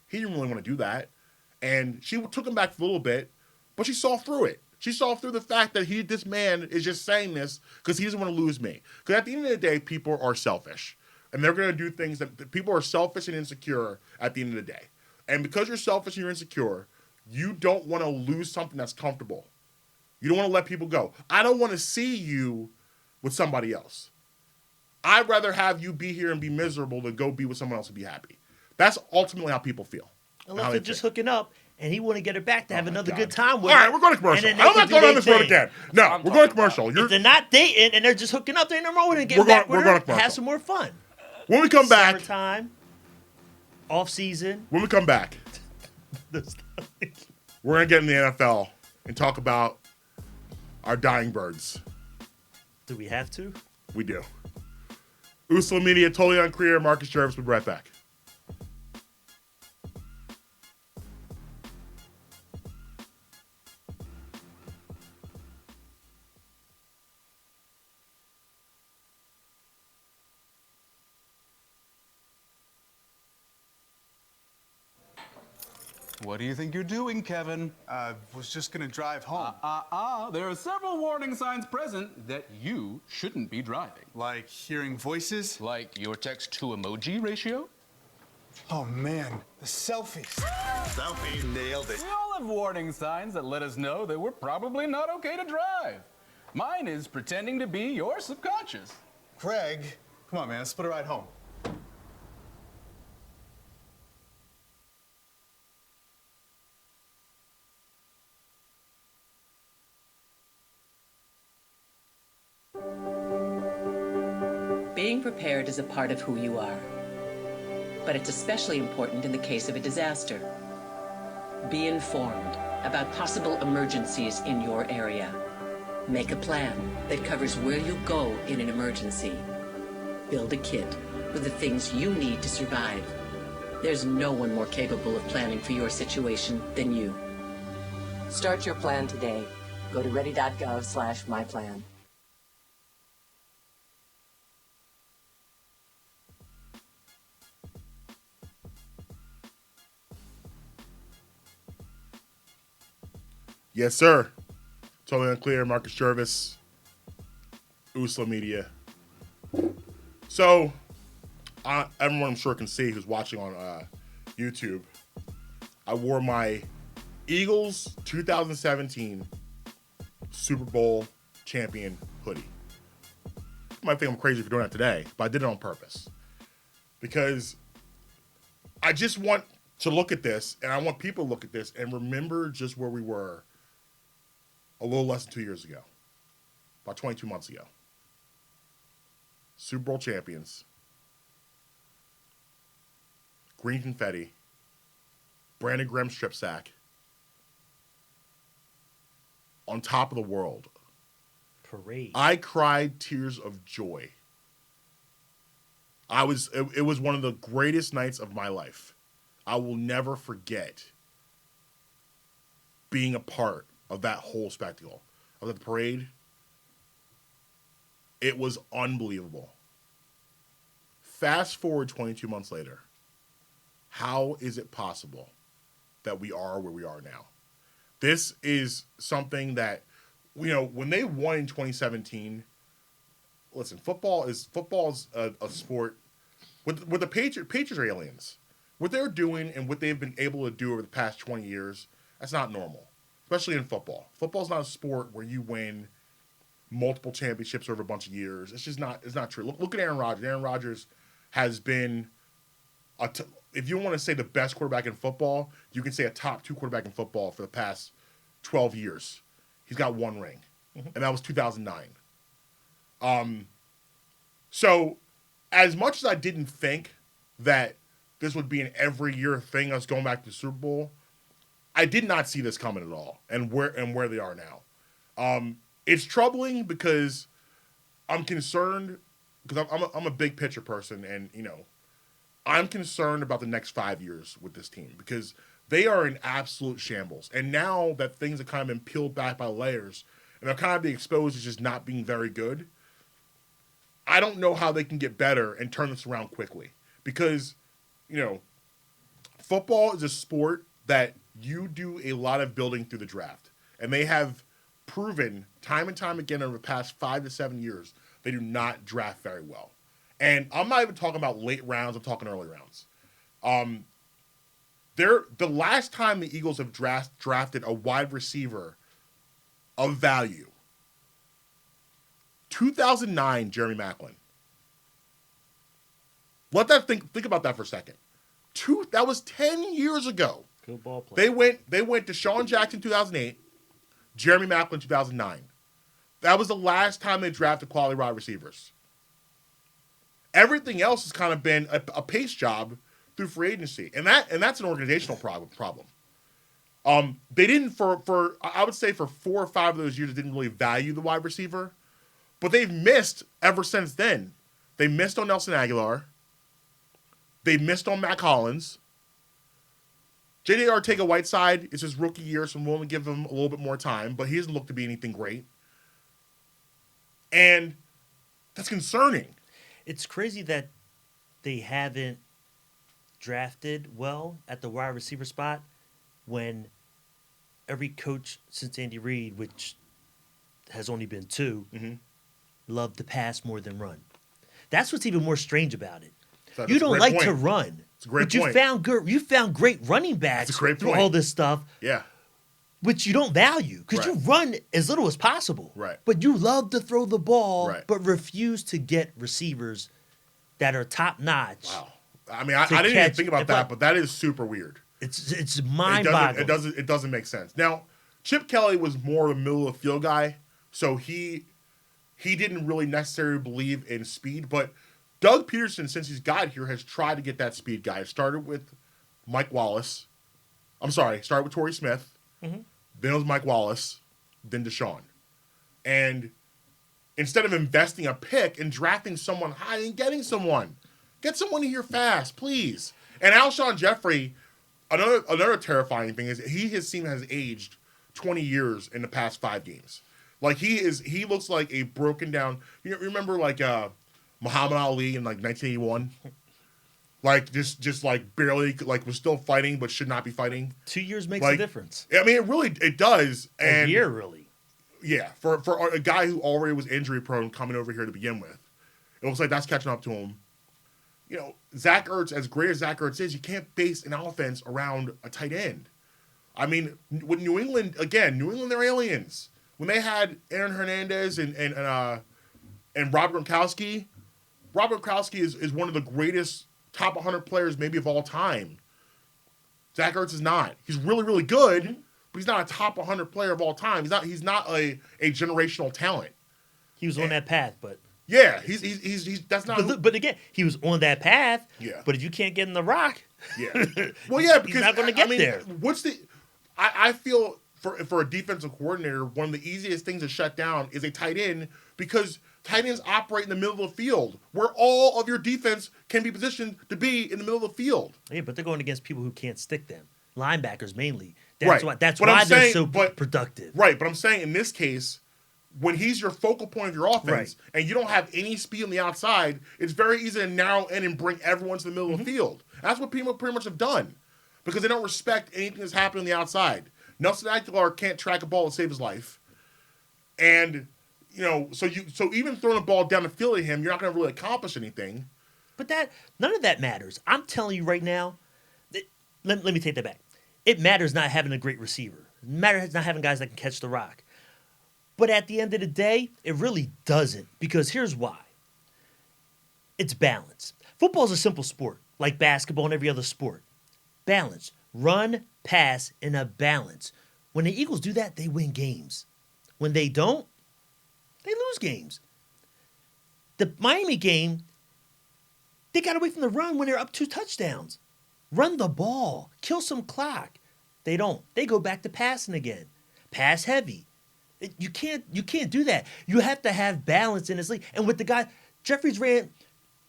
He didn't really want to do that. And she took him back for a little bit, but she saw through it. She saw through the fact that this man is just saying this because he doesn't want to lose me. Because at the end of the day, people are selfish. And they're going to do things that people are selfish and insecure at the end of the day. And because you're selfish and you're insecure, you don't want to lose something that's comfortable. You don't want to let people go. I don't want to see you with somebody else. I'd rather have you be here and be miserable than go be with someone else and be happy. That's ultimately how people feel. Unless they're just hooking up and he want to get her back to have another good time with her. All right, her. we're going to commercial. I'm not going on this road again. No, we're going to commercial. If they're not dating and they're just hooking up, they're no wrong with it. Get back with her and have some more fun. When we come back. Summertime, off season. When we come back, we're going to get in the NFL and talk about our dying birds. Do we have to? We do. Unclear Media, totally unclear. Marcus Jervis, we'll be right back. What do you think you're doing, Kevin? Was just gonna drive home. There are several warning signs present that you shouldn't be driving. Like hearing voices? Like your text-to-emoji ratio? Oh man, the selfies. Selfie. Nailed it. We all have warning signs that let us know that we're probably not okay to drive. Mine is pretending to be your subconscious. Craig, come on man, let's split a ride home. Being prepared is a part of who you are, but it's especially important in the case of a disaster. Be informed about possible emergencies in your area. Make a plan that covers where you go in an emergency. Build a kit with the things you need to survive. There's no one more capable of planning for your situation than you. Start your plan today. Go to ready.gov/myplan. Yes, sir. Totally unclear. Marcus Jervis, Unclear Media. So, everyone I'm sure can see who's watching on YouTube. I wore my Eagles 2017 Super Bowl champion hoodie. You might think I'm crazy for doing that today, but I did it on purpose. Because I just want to look at this, and I want people to look at this and remember just where we were a little less than 2 years ago, about 22 months ago. Super Bowl champions, green confetti, Brandon Graham strip sack, on top of the world. Parade. I cried tears of joy. It was one of the greatest nights of my life. I will never forget being a part of that whole spectacle, of the parade. It was unbelievable. Fast forward 22 months later. how is it possible that we are where we are now? This is something that, when they won in 2017. Listen, football is a sport. With the Patriots are aliens. What they're doing and what they've been able to do over the past 20 years, that's not normal, especially in football. Football's not a sport where you win multiple championships over a bunch of years. It's just not. It's not true. Look at Aaron Rodgers. Aaron Rodgers has been if you want to say the best quarterback in football, you can say a top 2 quarterback in football for the past 12 years. He's got 1 ring, and that was 2009. So as much as I didn't think that this would be an every year thing, us going back to the Super Bowl, I did not see this coming at all, and where they are now. It's troubling because I'm concerned because I'm a big picture person, and I'm concerned about the next 5 years with this team because they are in absolute shambles. And now that things have kind of been peeled back by layers, and they're kind of being exposed as just not being very good, I don't know how they can get better and turn this around quickly because, football is a sport that you do a lot of building through the draft. And they have proven time and time again over the past 5 to 7 years, they do not draft very well. And I'm not even talking about late rounds, I'm talking early rounds. The last time the Eagles have drafted a wide receiver of value, 2009, Jeremy Maclin. Let that think about that for a second. That was 10 years ago. Good ball play. They went to Sean Jackson 2008, Jeremy Maclin 2009. That was the last time they drafted quality wide receivers. Everything else has kind of been a pace job through free agency, and that's an organizational problem. They didn't for I would say for 4 or 5 of those years, they didn't really value the wide receiver. But they've missed ever since then. They missed on Nelson Aguilar. They missed on Mac Hollins. J.J. Arcega-Whiteside is his rookie year, so I'm willing to give him a little bit more time, but he doesn't look to be anything great. And that's concerning. It's crazy that they haven't drafted well at the wide receiver spot when every coach since Andy Reid, which has only been 2, love to pass more than run. That's what's even more strange about it. You don't like to run. It's a great but point. you found great running backs That's a great through point. all this stuff. Yeah. Which you don't value because you run as little as possible. Right. But you love to throw the ball, Right. but refuse to get receivers that are top notch. Wow. I mean, I didn't even think about that, but that is super weird. It's mind-boggling. It doesn't make sense. Now, Chip Kelly was more of a middle of the field guy, so he didn't really necessarily believe in speed, but Doug Peterson, since he's got here, has tried to get that speed guy. It started with Mike Wallace. Started with Torrey Smith. Then it was Mike Wallace. Then Deshaun. And instead of investing a pick and drafting someone high and getting someone, get someone here fast, please. And Alshon Jeffrey, another terrifying thing is his team has aged 20 years in the past 5 games. Like he looks like a broken down. You remember like Muhammad Ali in like 1981, like just like barely like was still fighting but should not be fighting. 2 years makes Like, a difference. I mean, it does. And A year, really. yeah, for a guy who already was injury prone coming over here to begin with, it looks like that's catching up to him. Zach Ertz, as great as Zach Ertz is, you can't base an offense around a tight end. I mean, with New England, they're aliens. When they had Aaron Hernandez and Robert Gronkowski is one of the greatest top 100 players maybe of all time. Zach Ertz is not. He's really, really good, but he's not a top 100 player of all time. He's not a generational talent. He was on that path, but Yeah, he's that's not. but again, he was on that path. Yeah. But if you can't get in the rock, Yeah. Well, yeah, because he's not going to get there. I feel for a defensive coordinator, one of the easiest things to shut down is a tight end because tight ends operate in the middle of the field where all of your defense can be positioned to be in the middle of the field. Yeah, but they're going against people who can't stick them. Linebackers mainly. Right. That's But why I'm they're saying- so but- productive. Right, but I'm saying in this case, when he's your focal point of your offense Right. and you don't have any speed on the outside, it's very easy to narrow in and bring everyone to the middle of the field. That's what people pretty much have done because they don't respect anything that's happening on the outside. Nelson Aguilar can't track a ball and save his life. And, so even throwing a ball down the field at him, you're not going to really accomplish anything. But none of that matters. I'm telling you right now, let me take that back. It matters not having a great receiver. It matters not having guys that can catch the rock. But at the end of the day, it really doesn't, because here's why. It's balance. Football is a simple sport, like basketball and every other sport. Balance. Run, pass, in a balance. When the Eagles do that, they win games. When they don't, they lose games. The Miami game, they got away from the run when they're up 2 touchdowns. Run the ball. Kill some clock. They don't. They go back to passing again. Pass heavy. You can't do that. You have to have balance in this league. And with the guy, Jeffries ran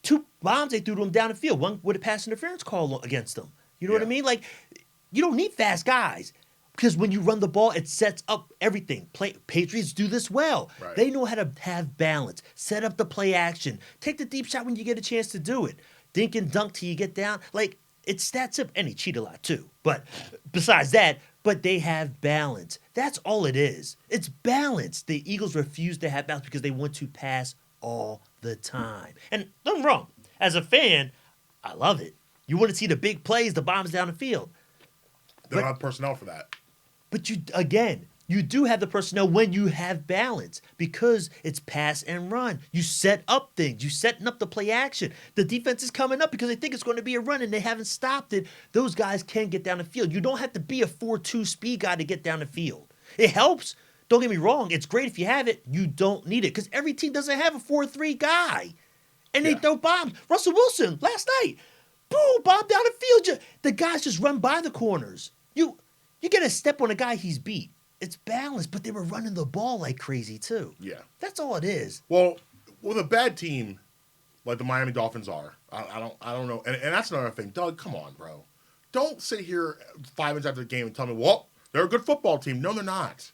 2 bombs they threw to him down the field. One with a pass interference call against him. You know what I mean? Like, you don't need fast guys. Because when you run the ball, it sets up everything. Patriots do this well. Right. They know how to have balance. Set up the play action. Take the deep shot when you get a chance to do it. Dink and dunk till you get down. Like, it's that simple. And they cheat a lot too. But besides that, but they have balance. That's all it is. It's balance. The Eagles refuse to have balance because they want to pass all the time. And don't get me wrong. As a fan, I love it. You want to see the big plays, the bombs down the field. They don't have personnel for that. But you do have the personnel when you have balance because it's pass and run. You set up things. You're setting up the play action. The defense is coming up because they think it's going to be a run and they haven't stopped it. Those guys can get down the field. You don't have to be a 4-2 speed guy to get down the field. It helps. Don't get me wrong. It's great if you have it. You don't need it because every team doesn't have a 4-3 guy. And they throw bombs. Russell Wilson, last night, boom, bomb down the field. The guys just run by the corners. You get a step on a guy he's beat. It's balanced, but they were running the ball like crazy too. Yeah. That's all it is. Well, with a bad team like the Miami Dolphins are, I don't know. And that's another thing. Doug, come on, bro. Don't sit here 5 minutes after the game and tell me, well, they're a good football team. No, they're not.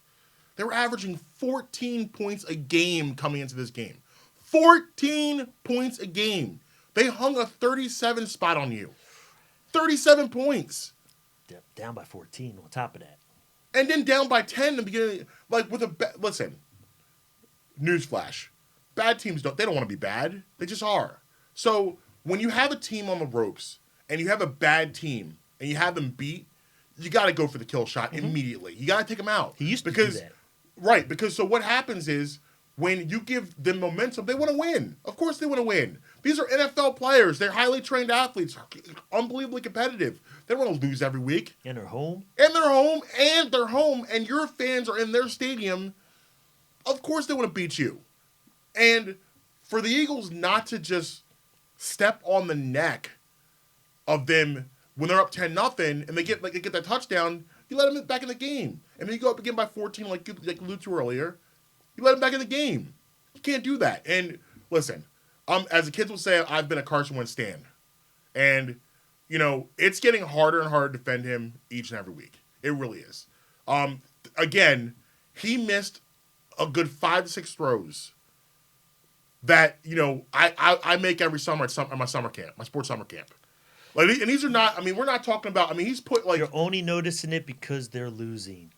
They were averaging 14 points a game coming into this game. 14 points a game. They hung a 37 spot on you. 37 points. Down by 14 on top of that. And then down by 10 in the beginning. Like, listen, newsflash. Bad teams don't want to be bad. They just are. So when you have a team on the ropes and you have a bad team and you have them beat, you got to go for the kill shot immediately. You got to take them out. He used to do that. Right, because so what happens is when you give them momentum, they want to win. Of course they want to win. These are NFL players. They're highly trained athletes, unbelievably competitive. They don't want to lose every week. And they're home. And they're home, and your fans are in their stadium. Of course they want to beat you. And for the Eagles not to just step on the neck of them when they're up 10-0 and they get that touchdown, you let them back in the game. And then you go up again by 14 like you alluded to earlier. You let them back in the game. You can't do that. And listen, as the kids would say, I've been a Carson Wentz stan. And, it's getting harder and harder to defend him each and every week. It really is. Again, he missed a good 5 to 6 throws that, I make every summer at my summer camp, my sports summer camp. Like, and these are not, we're not talking about, he's put like. You're only noticing it because they're losing.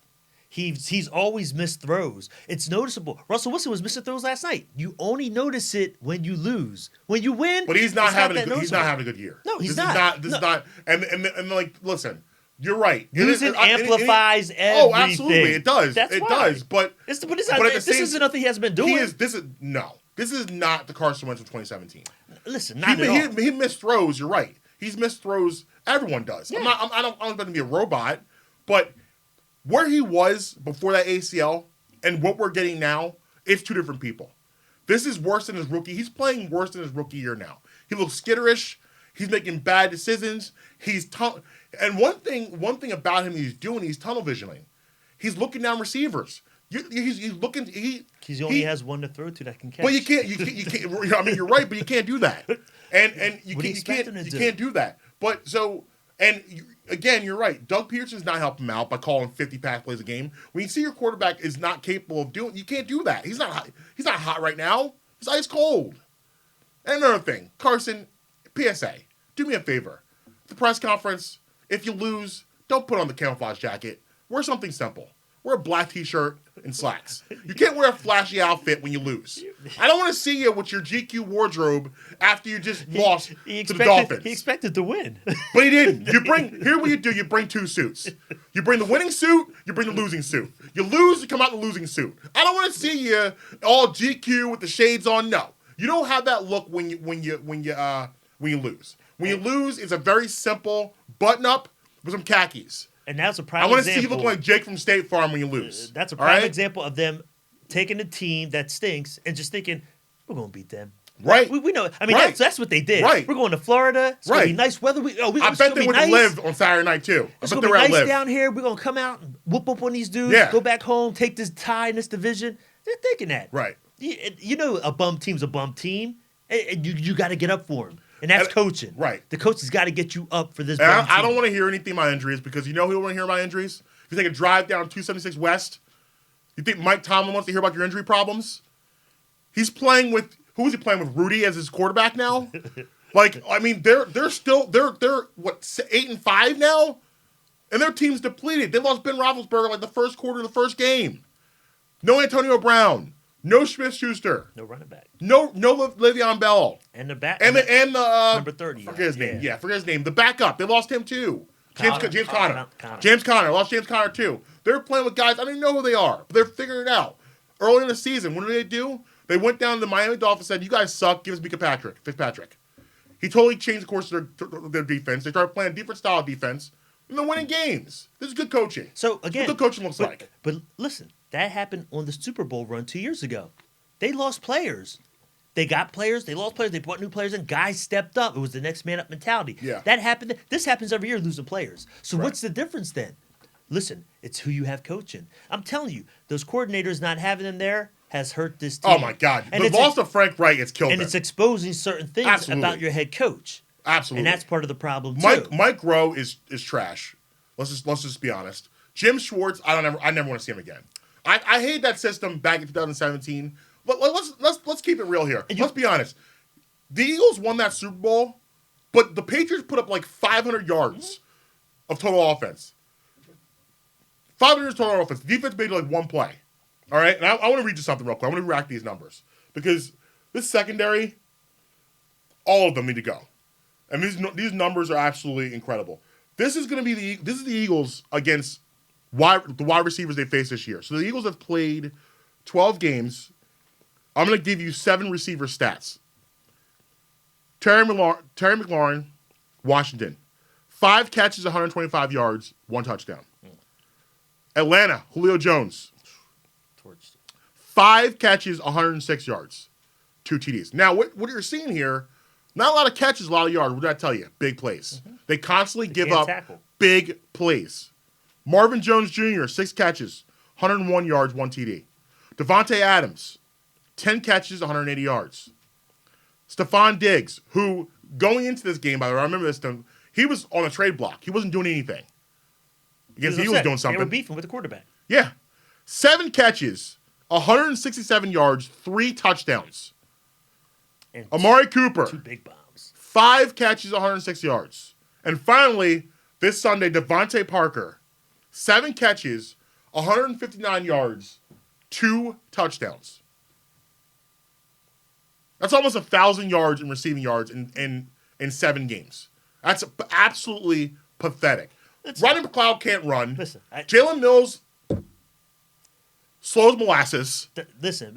He's always missed throws. It's noticeable. Russell Wilson was missing throws last night. You only notice it when you lose. When you win, but he's not having a good year. No, he's not. This is not. And like, listen, you're right. Losing amplifies everything. Oh, absolutely, it does. That's it why. does. But this isn't nothing he has been doing. This is not the Carson Wentz of 2017. Listen, not at all. He missed throws. You're right. He's missed throws. Everyone does. Yeah. I don't expect him to be a robot, but where he was before that ACL and what we're getting now, it's two different people. This is worse than his rookie. He's playing worse than his rookie year now. He looks skitterish. He's making bad decisions. And one thing about him he's tunnel visioning. He's looking down receivers. He's looking. He only has one to throw to that can catch. But you can't. You're right, but you can't do that. And you can't do that. But so And again, you're right. Doug Peterson's not helping him out by calling 50 pass plays a game. When you see your quarterback is not capable of doing, you can't do that. He's not hot. He's not hot right now. He's ice cold. And another thing, Carson, PSA, do me a favor. The press conference, if you lose, don't put on the camouflage jacket. Wear something simple. Wear a black t-shirt and slacks. You can't wear a flashy outfit when you lose. I don't want to see you with your GQ wardrobe after you just lost to the Dolphins. He expected to win. But he didn't. Here what you do, you bring two suits. You bring the winning suit, you bring the losing suit. You lose, you come out in the losing suit. I don't want to see you all GQ with the shades on. No. You don't have that look when you lose. When you lose, it's a very simple button up with some khakis. And that's a prime I want to example. see you look like Jake from State Farm when you lose. That's a All prime right? example of them taking a team that stinks and just thinking, we're going to beat them. Right. We know. I mean, Right. that's what they did. Right. We're going to Florida. It's going to be Right. nice weather. I bet they would have lived on Saturday night, too. I It's bet going they to be were nice live. down here. We're going to come out and whoop up on these dudes, Yeah. go back home, take this tie in this division. They're thinking that. Right. You know a bum team's a bum team, and you got to get up for them. And that's coaching. Right. The coach has got to get you up for this And bum I don't team. want to hear anything about injuries because you know who want to hear about injuries? If you take a drive down 276 West, you think Mike Tomlin wants to hear about your injury problems? He's playing with who is he playing with? Rudy as his quarterback now? Like, I mean, they're what 8-5 now, and their team's depleted. They lost Ben Roethlisberger like the first quarter of the first game. No Antonio Brown. No Smith-Schuster. No running back. No Le'Veon Bell. And the back. And the number 30. Forget his name. Yeah. Yeah, forget his name. The backup. They lost him too. James Conner. Conner. James Conner. Lost James Conner too. They're playing with guys. I don't even know who they are, but they're figuring it out. Early in the season, what do? They went down to the Miami Dolphins and said, "You guys suck. Give us Fitzpatrick." He totally changed the course of their defense. They started playing a different style of defense, and they're winning games. This is good coaching. So again, what good coaching looks like. But listen, that happened on the Super Bowl run 2 years ago. They lost players. They got players. They lost players. They brought new players in. Guys stepped up. It was the next man up mentality. Yeah. That happened. This happens every year, losing players. So what's the difference then? Listen, it's who you have coaching. I'm telling you, those coordinators not having them there has hurt this team. Oh my God! And The it's loss of Frank Reich has killed and them. it's exposing certain things Absolutely. about your head coach. Absolutely. And that's part of the problem too. Mike Rowe is trash. Let's just be honest. Jim Schwartz, I never want to see him again. I hated that system back in 2017. But let's keep it real here. Let's be honest. The Eagles won that Super Bowl, but the Patriots put up like 500 yards of total offense. 500 total offense. The defense made like one play. All right? And I want to read you something real quick. I want to rack these numbers. Because this secondary, all of them need to go. And these numbers are absolutely incredible. This is going to be the Eagles against the wide receivers they face this year. So the Eagles have played 12 games. I'm going to give you 7 receiver stats. Terry McLaurin, Washington. 5 catches, 125 yards, 1 touchdown. Atlanta, Julio Jones. 5 catches, 106 yards, 2 TDs. Now, what you're seeing here, not a lot of catches, a lot of yards. What did I tell you? Big plays. They constantly give can't up tackle. big plays. Marvin Jones Jr., 6 catches, 101 yards, 1 TD. Devontae Adams, 10 catches, 180 yards. Stephon Diggs, who, going into this game, by the way, I remember this time, he was on a trade block. He wasn't doing anything. Against the Eagles doing They were something. beefing with the quarterback. Yeah. 7 catches, 167 yards, 3 touchdowns. And Amari Cooper, 2 big bombs. 5 catches, 106 yards. And finally, this Sunday, Devontae Parker, 7 catches, 159 yards, 2 touchdowns. That's almost 1,000 yards in receiving yards in 7 games. That's absolutely pathetic. Rodney McLeod can't run. Listen, Jalen Mills slows molasses. Listen,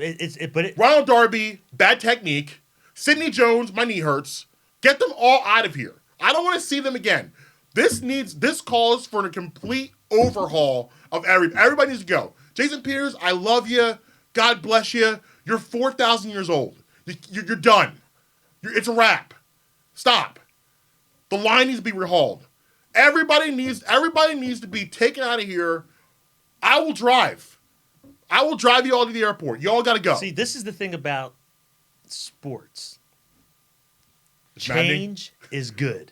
Ronald Darby, bad technique. Sidney Jones, my knee hurts. Get them all out of here. I don't want to see them again. This calls for a complete overhaul of everybody needs to go. Jason Peters, I love you. God bless you. You're 4,000 years old. You're done. It's a wrap. Stop. The line needs to be rehauled. Everybody needs to be taken out of here. I will drive. I will drive you all to the airport. You all got to go. See, this is the thing about sports. It's maddening. Change is good.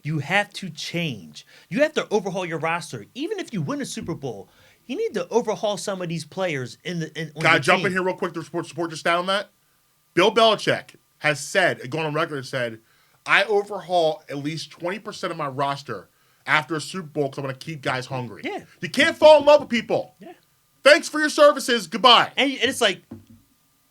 You have to change. You have to overhaul your roster. Even if you win a Super Bowl, you need to overhaul some of these players on Can I the jump team. in here real quick to support your stat on that? Bill Belichick has said, gone on record and said, I overhaul at least 20% of my roster after a Super Bowl because I want to keep guys hungry. Yeah. You can't fall in love with people. Yeah. Thanks for your services. Goodbye. And it's like,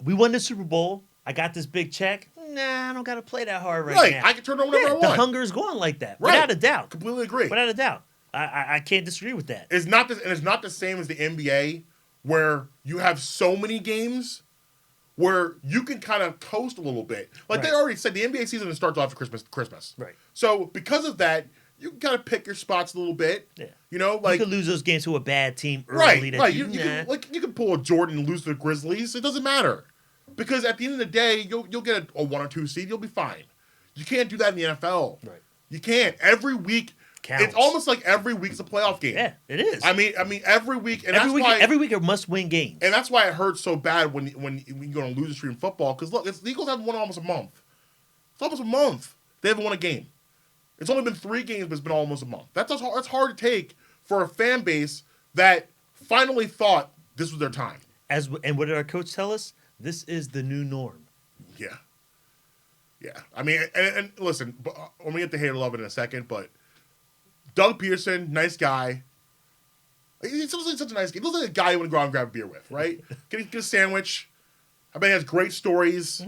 we won the Super Bowl. I got this big check. Nah, I don't got to play that hard right now. I can turn it on whenever I The want. hunger is going like that. Right. Without a doubt. Completely agree. Without a doubt. I can't disagree with that. It's not the same as the NBA where you have so many games where you can kind of coast a little bit. Like they Right. already said, the NBA season starts off for Christmas. Right. So because of that, you can kind of pick your spots a little bit. Yeah. You know, like you could lose those games to a bad team early. right. That You can pull a Jordan and lose to the Grizzlies. It doesn't matter because at the end of the day, you'll get a 1 or 2 seed. You'll be fine. You can't do that in the NFL. Right. You can't. Every week, Counts. it's almost like every week's a playoff game. Yeah, it is. I mean, every week, and every week are must-win games. and that's why it hurts so bad when you go on a losing streak in football. Because look, the Eagles haven't won almost a month. It's almost a month. They haven't won a game. It's only been 3 games, but it's been almost a month. That's hard to take for a fan base that finally thought this was their time. And what did our coach tell us? This is the new norm. Yeah. Yeah. I mean, and listen, I'm going to get to hate or love it in a second, but Doug Peterson, nice guy. He's such a nice guy. He looks like a guy you want to go out and grab a beer with, right? Get a sandwich. I bet he has great stories.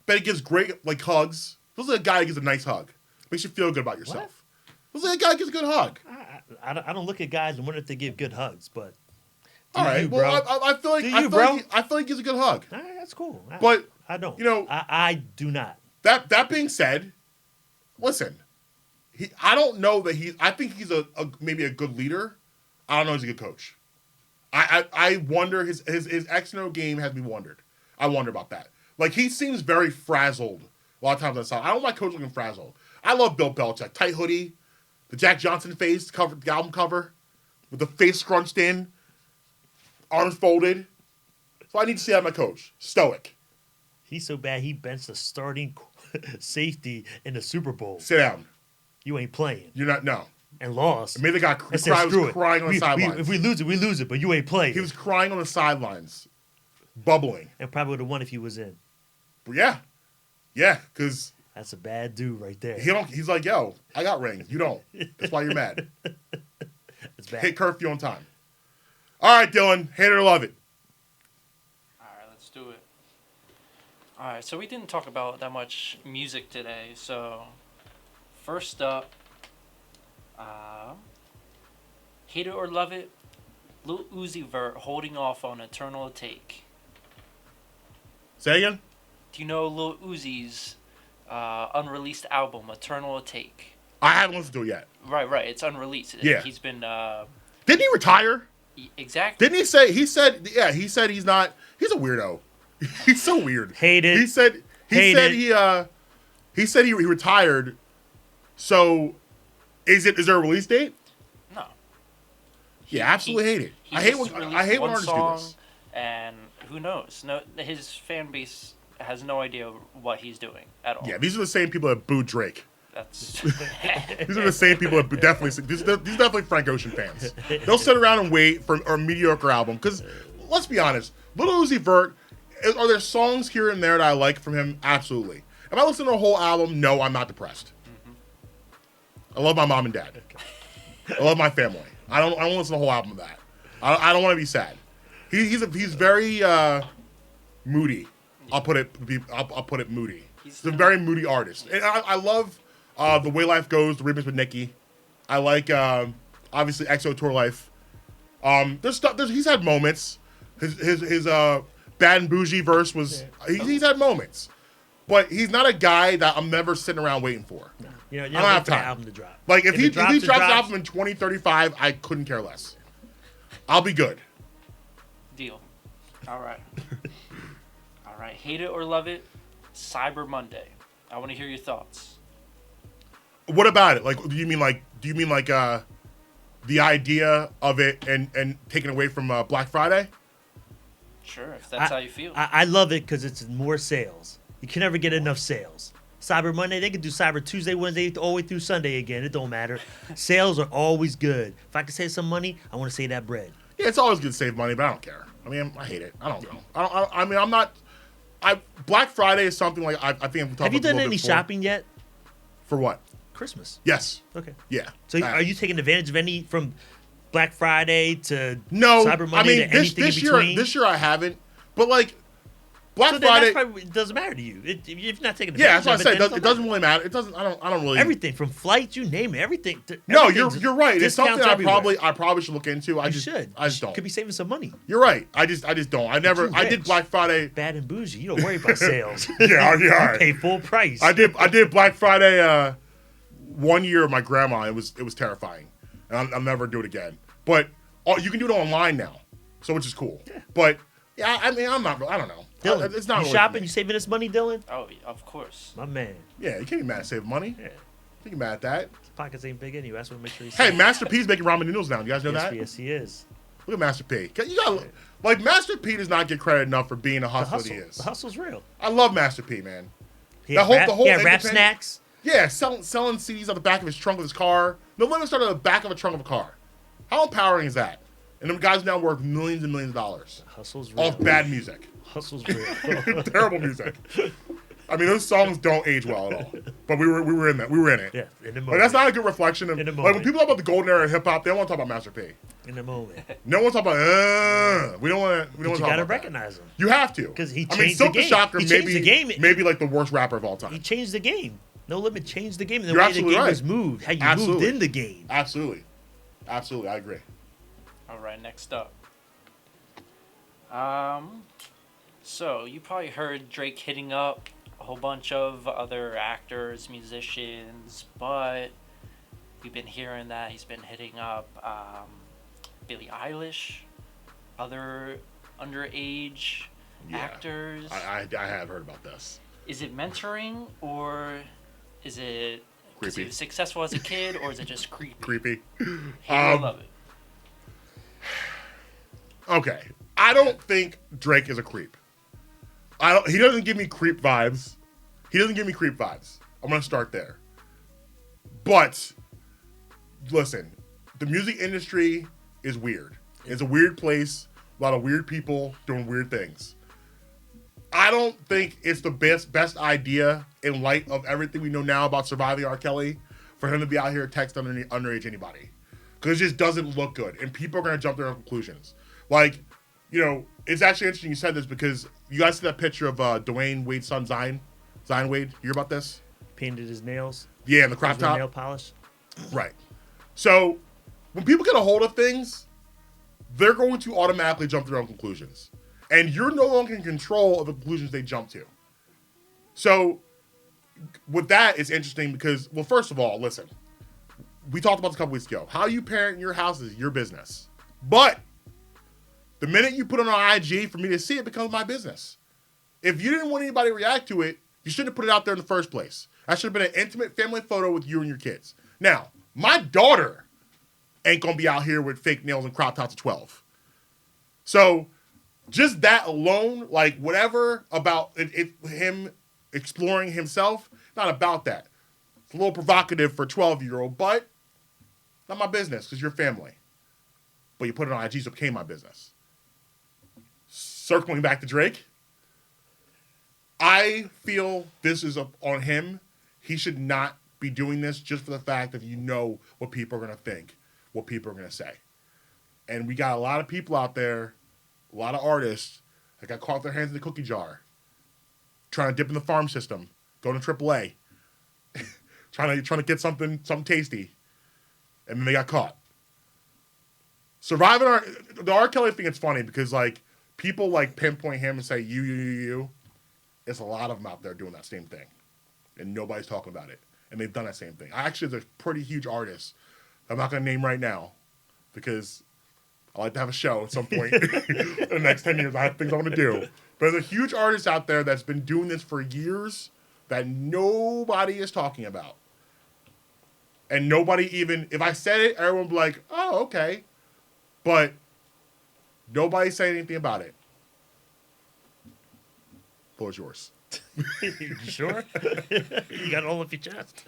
Bet he gives great, like, hugs. He looks like a guy who gives a nice hug. Makes you feel good about yourself. Looks like a guy who gives a good hug. I don't look at guys and wonder if they give good hugs, but All right. you, Well, bro. I feel like Do I you, feel bro? like I feel like he gives a good hug. all right, that's cool. But, I don't. you know- I do not. That being said, listen, I don't know that I think he's maybe a good leader. I don't know if he's a good coach. I wonder his X and O game has me wondered. I wonder about that. Like he seems very frazzled a lot of times on the side. I don't like coach looking frazzled. I love Bill Belichick. Tight hoodie, the Jack Johnson face cover, the album cover, with the face scrunched in, arms folded. So I need to see that my coach. Stoic. He's so bad he benched the starting safety in the Super Bowl. Sit down. You ain't playing You're not, no. and lost. Maybe the guy And said, was "Screw it. crying on the sidelines. If we lose it, we lose it. But you ain't playing." He was crying on the sidelines, bubbling. and probably would have won if he was in. But yeah, because That's a bad dude right there. he's like, yo, I got rings. You don't. That's why you're mad. It's bad. Hit curfew on time. All right, Dylan, hate it or love it. All right, let's do it. All right, so we didn't talk about that much music today. So, first up, hate it or love it, Lil Uzi Vert holding off on Eternal Take. Say again. Do you know Lil Uzi's unreleased album, Eternal Take? I haven't listened to it yet. Right, it's unreleased. Yeah. He's been Didn't he retire? exactly. Didn't he say? He said he's not. He's a weirdo. He's so weird. Hate it. He said Hate it. he said he retired. So, is there a release date? No. Yeah, absolutely hate it. He I hate just when released one artists do song, this. and who knows? No, his fan base has no idea what he's doing at all. Yeah, these are the same people that booed Drake. That's These are the same people that definitely. These are definitely Frank Ocean fans. They'll sit around and wait for a mediocre album. Because let's be honest, Lil Uzi Vert. Are there songs here and there that I like from him? Absolutely. Am I listening to a whole album? No, I'm not depressed. I love my mom and dad. I love my family. I don't listen to the whole album of that. I don't want to be sad. He's very moody. I'll put it moody. He's a very moody artist. And I love The Way Life Goes, the remix with Nicki. I like obviously EXO Tour Life. There's stuff. He's had moments. His Bad and Bougie verse was he's had moments, but he's not a guy that I'm never sitting around waiting for. You know, I don't have for the time. album to drop. Like if he it drops, drops it an drops. album in 2035, I couldn't care less. I'll be good. deal. All right. All right. Hate it or love it, Cyber Monday. I want to hear your thoughts. What about it? Like, do you mean like the idea of it and taken away from Black Friday? Sure, if that's how you feel. I love it because it's more sales. You can never get enough sales. Cyber Monday, they can do Cyber Tuesday, Wednesday, all the way through Sunday again. It don't matter. Sales are always good. If I can save some money, I want to save that bread. Yeah, it's always good to save money, but I don't care. I mean, I hate it. I don't know. I mean, I'm not. Black Friday is something like I think we talked Have you about this a done little any bit before. shopping yet? For what? Christmas. Yes. Okay. Yeah. So are you taking advantage of any from Black Friday to No. Cyber Monday I mean, to anything this in year, between? this year I haven't. But like Black So then Friday. that's probably, it doesn't matter to you. If you're not taking advantage Yeah, that's what I of said. then It doesn't really matter. It doesn't. I don't really. Everything from flights, you name it. Everything. No, everything's you're right. It's something discounts everywhere. I probably should look into. I You just should. I just don't. Could be saving some money. You're right. I just don't. I you did rich. Black Friday. Bad and bougie. You don't worry about sales. Yeah, You yeah. pay full price. I did Black Friday 1 year with my grandma. It was terrifying, and I'll never do it again. But you can do it online now, so which is cool. Yeah. But yeah, I mean, I don't know. Dylan, It's not you really shopping? for me. You saving this money, Dylan? Oh, of course. My man. Yeah, you can't be mad at saving money. Yeah. You can't be mad at that. His pockets ain't big anyway. That's what make sure he's Hey, Master P's making ramen noodles now. You guys know yes, that? yes, he is. Look at Master P. You got like Master P does not get credit enough for being a The hustler that hustle. he is. The hustle's real. I love Master P, man. He The had whole- rap, the whole he had rap independent- snacks. Yeah, selling CDs on the back of his trunk of his car. No limit started on the back of a trunk of a car. How empowering is that? And them guys now worth millions and millions of dollars Hustle's real. off bad music. Hustle's real. Terrible music. I mean, those songs don't age well at all. But we were in that. We were in it. Yeah, in the moment. But that's not a good reflection of In the like when moment. people talk about the golden era of hip hop, they don't want to talk about Master P. In the moment. No one talk about we don't want to But talk you about gotta that. recognize him. You have to. 'Cause he I mean, changed the Silk the game. Shocker He changed the game. maybe like the worst rapper of all He time. changed the game. No Limit changed the game. And the You're way the absolutely game right. was moved. How you Absolutely. moved in the game. Absolutely. Absolutely, I agree. All right, next up. So you probably heard Drake hitting up a whole bunch of other actors, musicians, but we've been hearing that he's been hitting up Billie Eilish, other underage Yeah. actors. I have heard about this. Is it mentoring or is it 'cause he Creepy. was successful as a kid or is it just creepy? Creepy. I love it. Okay. I don't think Drake is a creep. He doesn't give me creep vibes. I'm gonna start there. But listen, the music industry is weird. It's a weird place, a lot of weird people doing weird things. I don't think it's the best idea in light of everything we know now about surviving R. Kelly for him to be out here texting underage anybody. Because it just doesn't look good. And people are going to jump to their own conclusions. Like, you know, it's actually interesting you said this because you guys see that picture of Dwayne Wade's son, Zion Wade? You hear about this? Painted his nails. Yeah, in the crop His little top. nail polish. Right. So, when people get a hold of things, they're going to automatically jump to their own conclusions. And you're no longer in control of the conclusions they jump to. So, with that, it's interesting because, well, first of all, listen. We talked about this a couple weeks ago. How you parent your house is your business. But the minute you put it on IG for me to see it, becomes my business. If you didn't want anybody to react to it, you shouldn't have put it out there in the first place. That should have been an intimate family photo with you and your kids. Now, my daughter ain't going to be out here with fake nails and crop tops at 12. So, just that alone, like whatever about him exploring himself, not about that. It's a little provocative for a 12-year-old, but not my business because you're family. But you put it on IG, so it became my business. Circling back to Drake, I feel this is on him. He should not be doing this just for the fact that you know what people are going to think, what people are going to say. And we got a lot of people out there, a lot of artists that got caught with their hands in the cookie jar, trying to dip in the farm system, going to AAA, trying to get something tasty, and then they got caught. Surviving the R. Kelly thing, it's funny because like people like pinpoint him and say you. It's a lot of them out there doing that same thing, and nobody's talking about it. And they've done that same thing. Actually, there's a pretty huge artist I'm not going to name right now because I like to have a show at some point in the next 10 years. I have things I want to do. But there's a huge artist out there that's been doing this for years that nobody is talking about. And nobody even, if I said it, everyone would be like, oh, okay. But nobody's saying anything about it. Floor is yours. You sure? You got it all up your chest.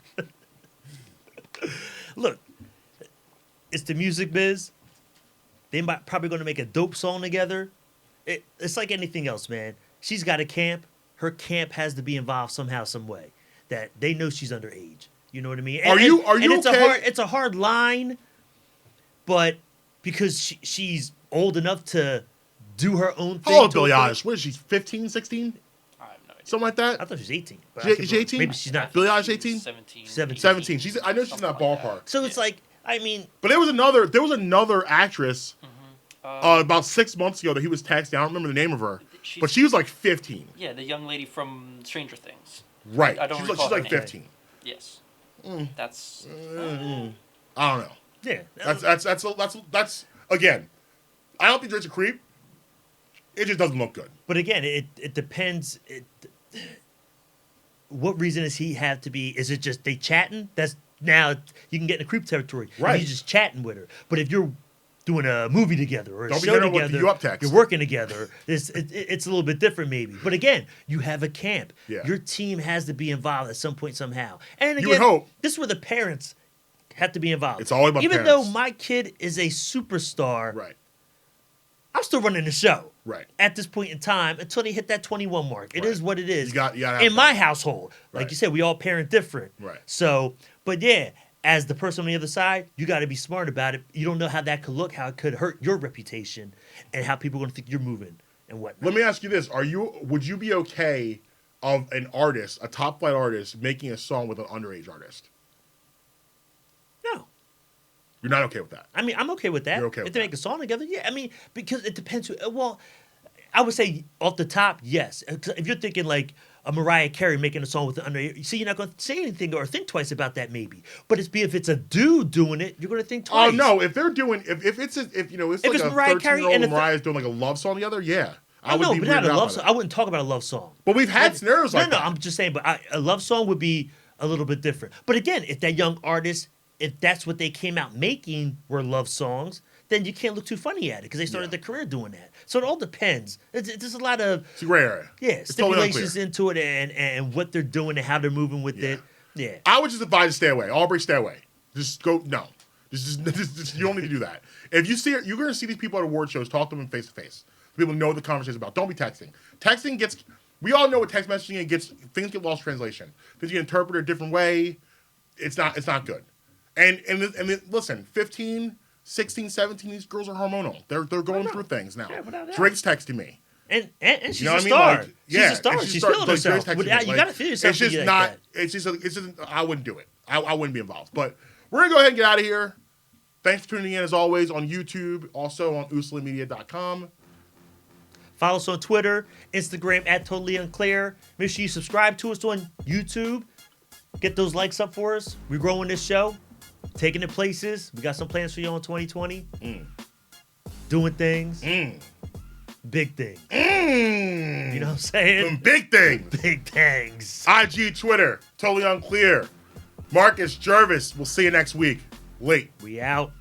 Look, it's the music biz. They might probably going to make a dope song together. It's like anything else, man. She's got a camp. Her camp has to be involved somehow, some way. That they know she's underage. You know what I mean? Are you it's okay? It's a hard line, but because she's old enough to do her own thing. How old is Billie Eilish? What is she, 15, 16? I have no idea. Something like that? I thought she was 18. But She 18? Maybe she's not. Billie Eilish 18? 17. 17. I know she's in that ballpark. So it's like, I mean, But there was another actress about 6 months ago that he was texting. I don't remember the name of her. But she was like 15. Yeah, the young lady from Stranger Things. Right. I don't she's recall like her name. 15. Yes. Mm. That's. I don't know. yeah. That's again, I don't think Drake's a creep. It just doesn't look good. But again, it depends. What reason does he have to be? Is it just they chatting? That's now you can get in the creep territory. Right. You're just chatting with her. But if you're doing a movie together or a Don't be show hitting her with together, the up text. you're working together. It's a little bit different, maybe. But again, you have a camp. Yeah. Your team has to be involved at some point somehow. And again, You would hope. this is where the parents have to be involved. It's all about even parents. though my kid is a superstar. Right. I'm still running the show. Right. At this point in time, until they hit that 21 mark. It is Right. what it is. You gotta have in my that. household. Like Right. you said, we all parent different. Right. So, but yeah, as the person on the other side, you got to be smart about it. You don't know how that could look, how it could hurt your reputation, and how people are going to think you're moving and whatnot. Let me ask you this: would you be okay of an artist, a top flight artist, making a song with an underage artist? No. You're not okay with that. I mean, I'm okay with that. You're okay if with they that. make a song together, yeah. I mean, because it depends. Well, I would say off the top, yes. If you're thinking like a Mariah Carey making a song with an underage, see, you're not going to say anything or think twice about that, maybe. But if it's a dude doing it, you're going to think Oh twice. no! If they're doing, if it's like it's a Mariah Carey 13-year-old and and Mariah's doing like a love song together, yeah, I would no, be but not weirded a out love by song. that. I wouldn't talk about a love song. But we've had scenarios like no, that. I'm just saying. But a love song would be a little bit different. But again, if that young artist, if that's what they came out making were love songs, then you can't look too funny at it because they started their career doing that. So it all depends. There's a lot of It's a gray area. yeah totally stipulations into it and what they're doing and how they're moving with it. Yeah. I would just advise to stay away. Aubrey, stay away. Just go. No, just you don't need to do that. If you see it, you're going to see these people at award shows. Talk to them face to face. People know what the conversation is about. Don't be texting. Texting gets. We all know what text messaging gets. Things get lost translation. Things get interpreted a different way. It's not good. And listen, 15, 16, 17, these girls are hormonal. They're going through things now. Yeah, without a doubt. Drake's texting me. And she's You know a what I mean? star. Like, She's a star. and She's like, feeling Drake's herself. texting But me. you got to feel yourself. It's just like not. that. It's just. I wouldn't do it. I wouldn't be involved. But we're gonna go ahead and get out of here. Thanks for tuning in as always on YouTube, also on usalamedia.com. Follow us on Twitter, Instagram at Totally Unclear. Make sure you subscribe to us on YouTube. Get those likes up for us. We're growing this show, taking it places. We got some plans for you in 2020. Doing things. Big things. You know what I'm saying? Some big things. Big things. IG, Twitter, Totally Unclear. Marcus Jervis. We'll see you next week. Late. We out.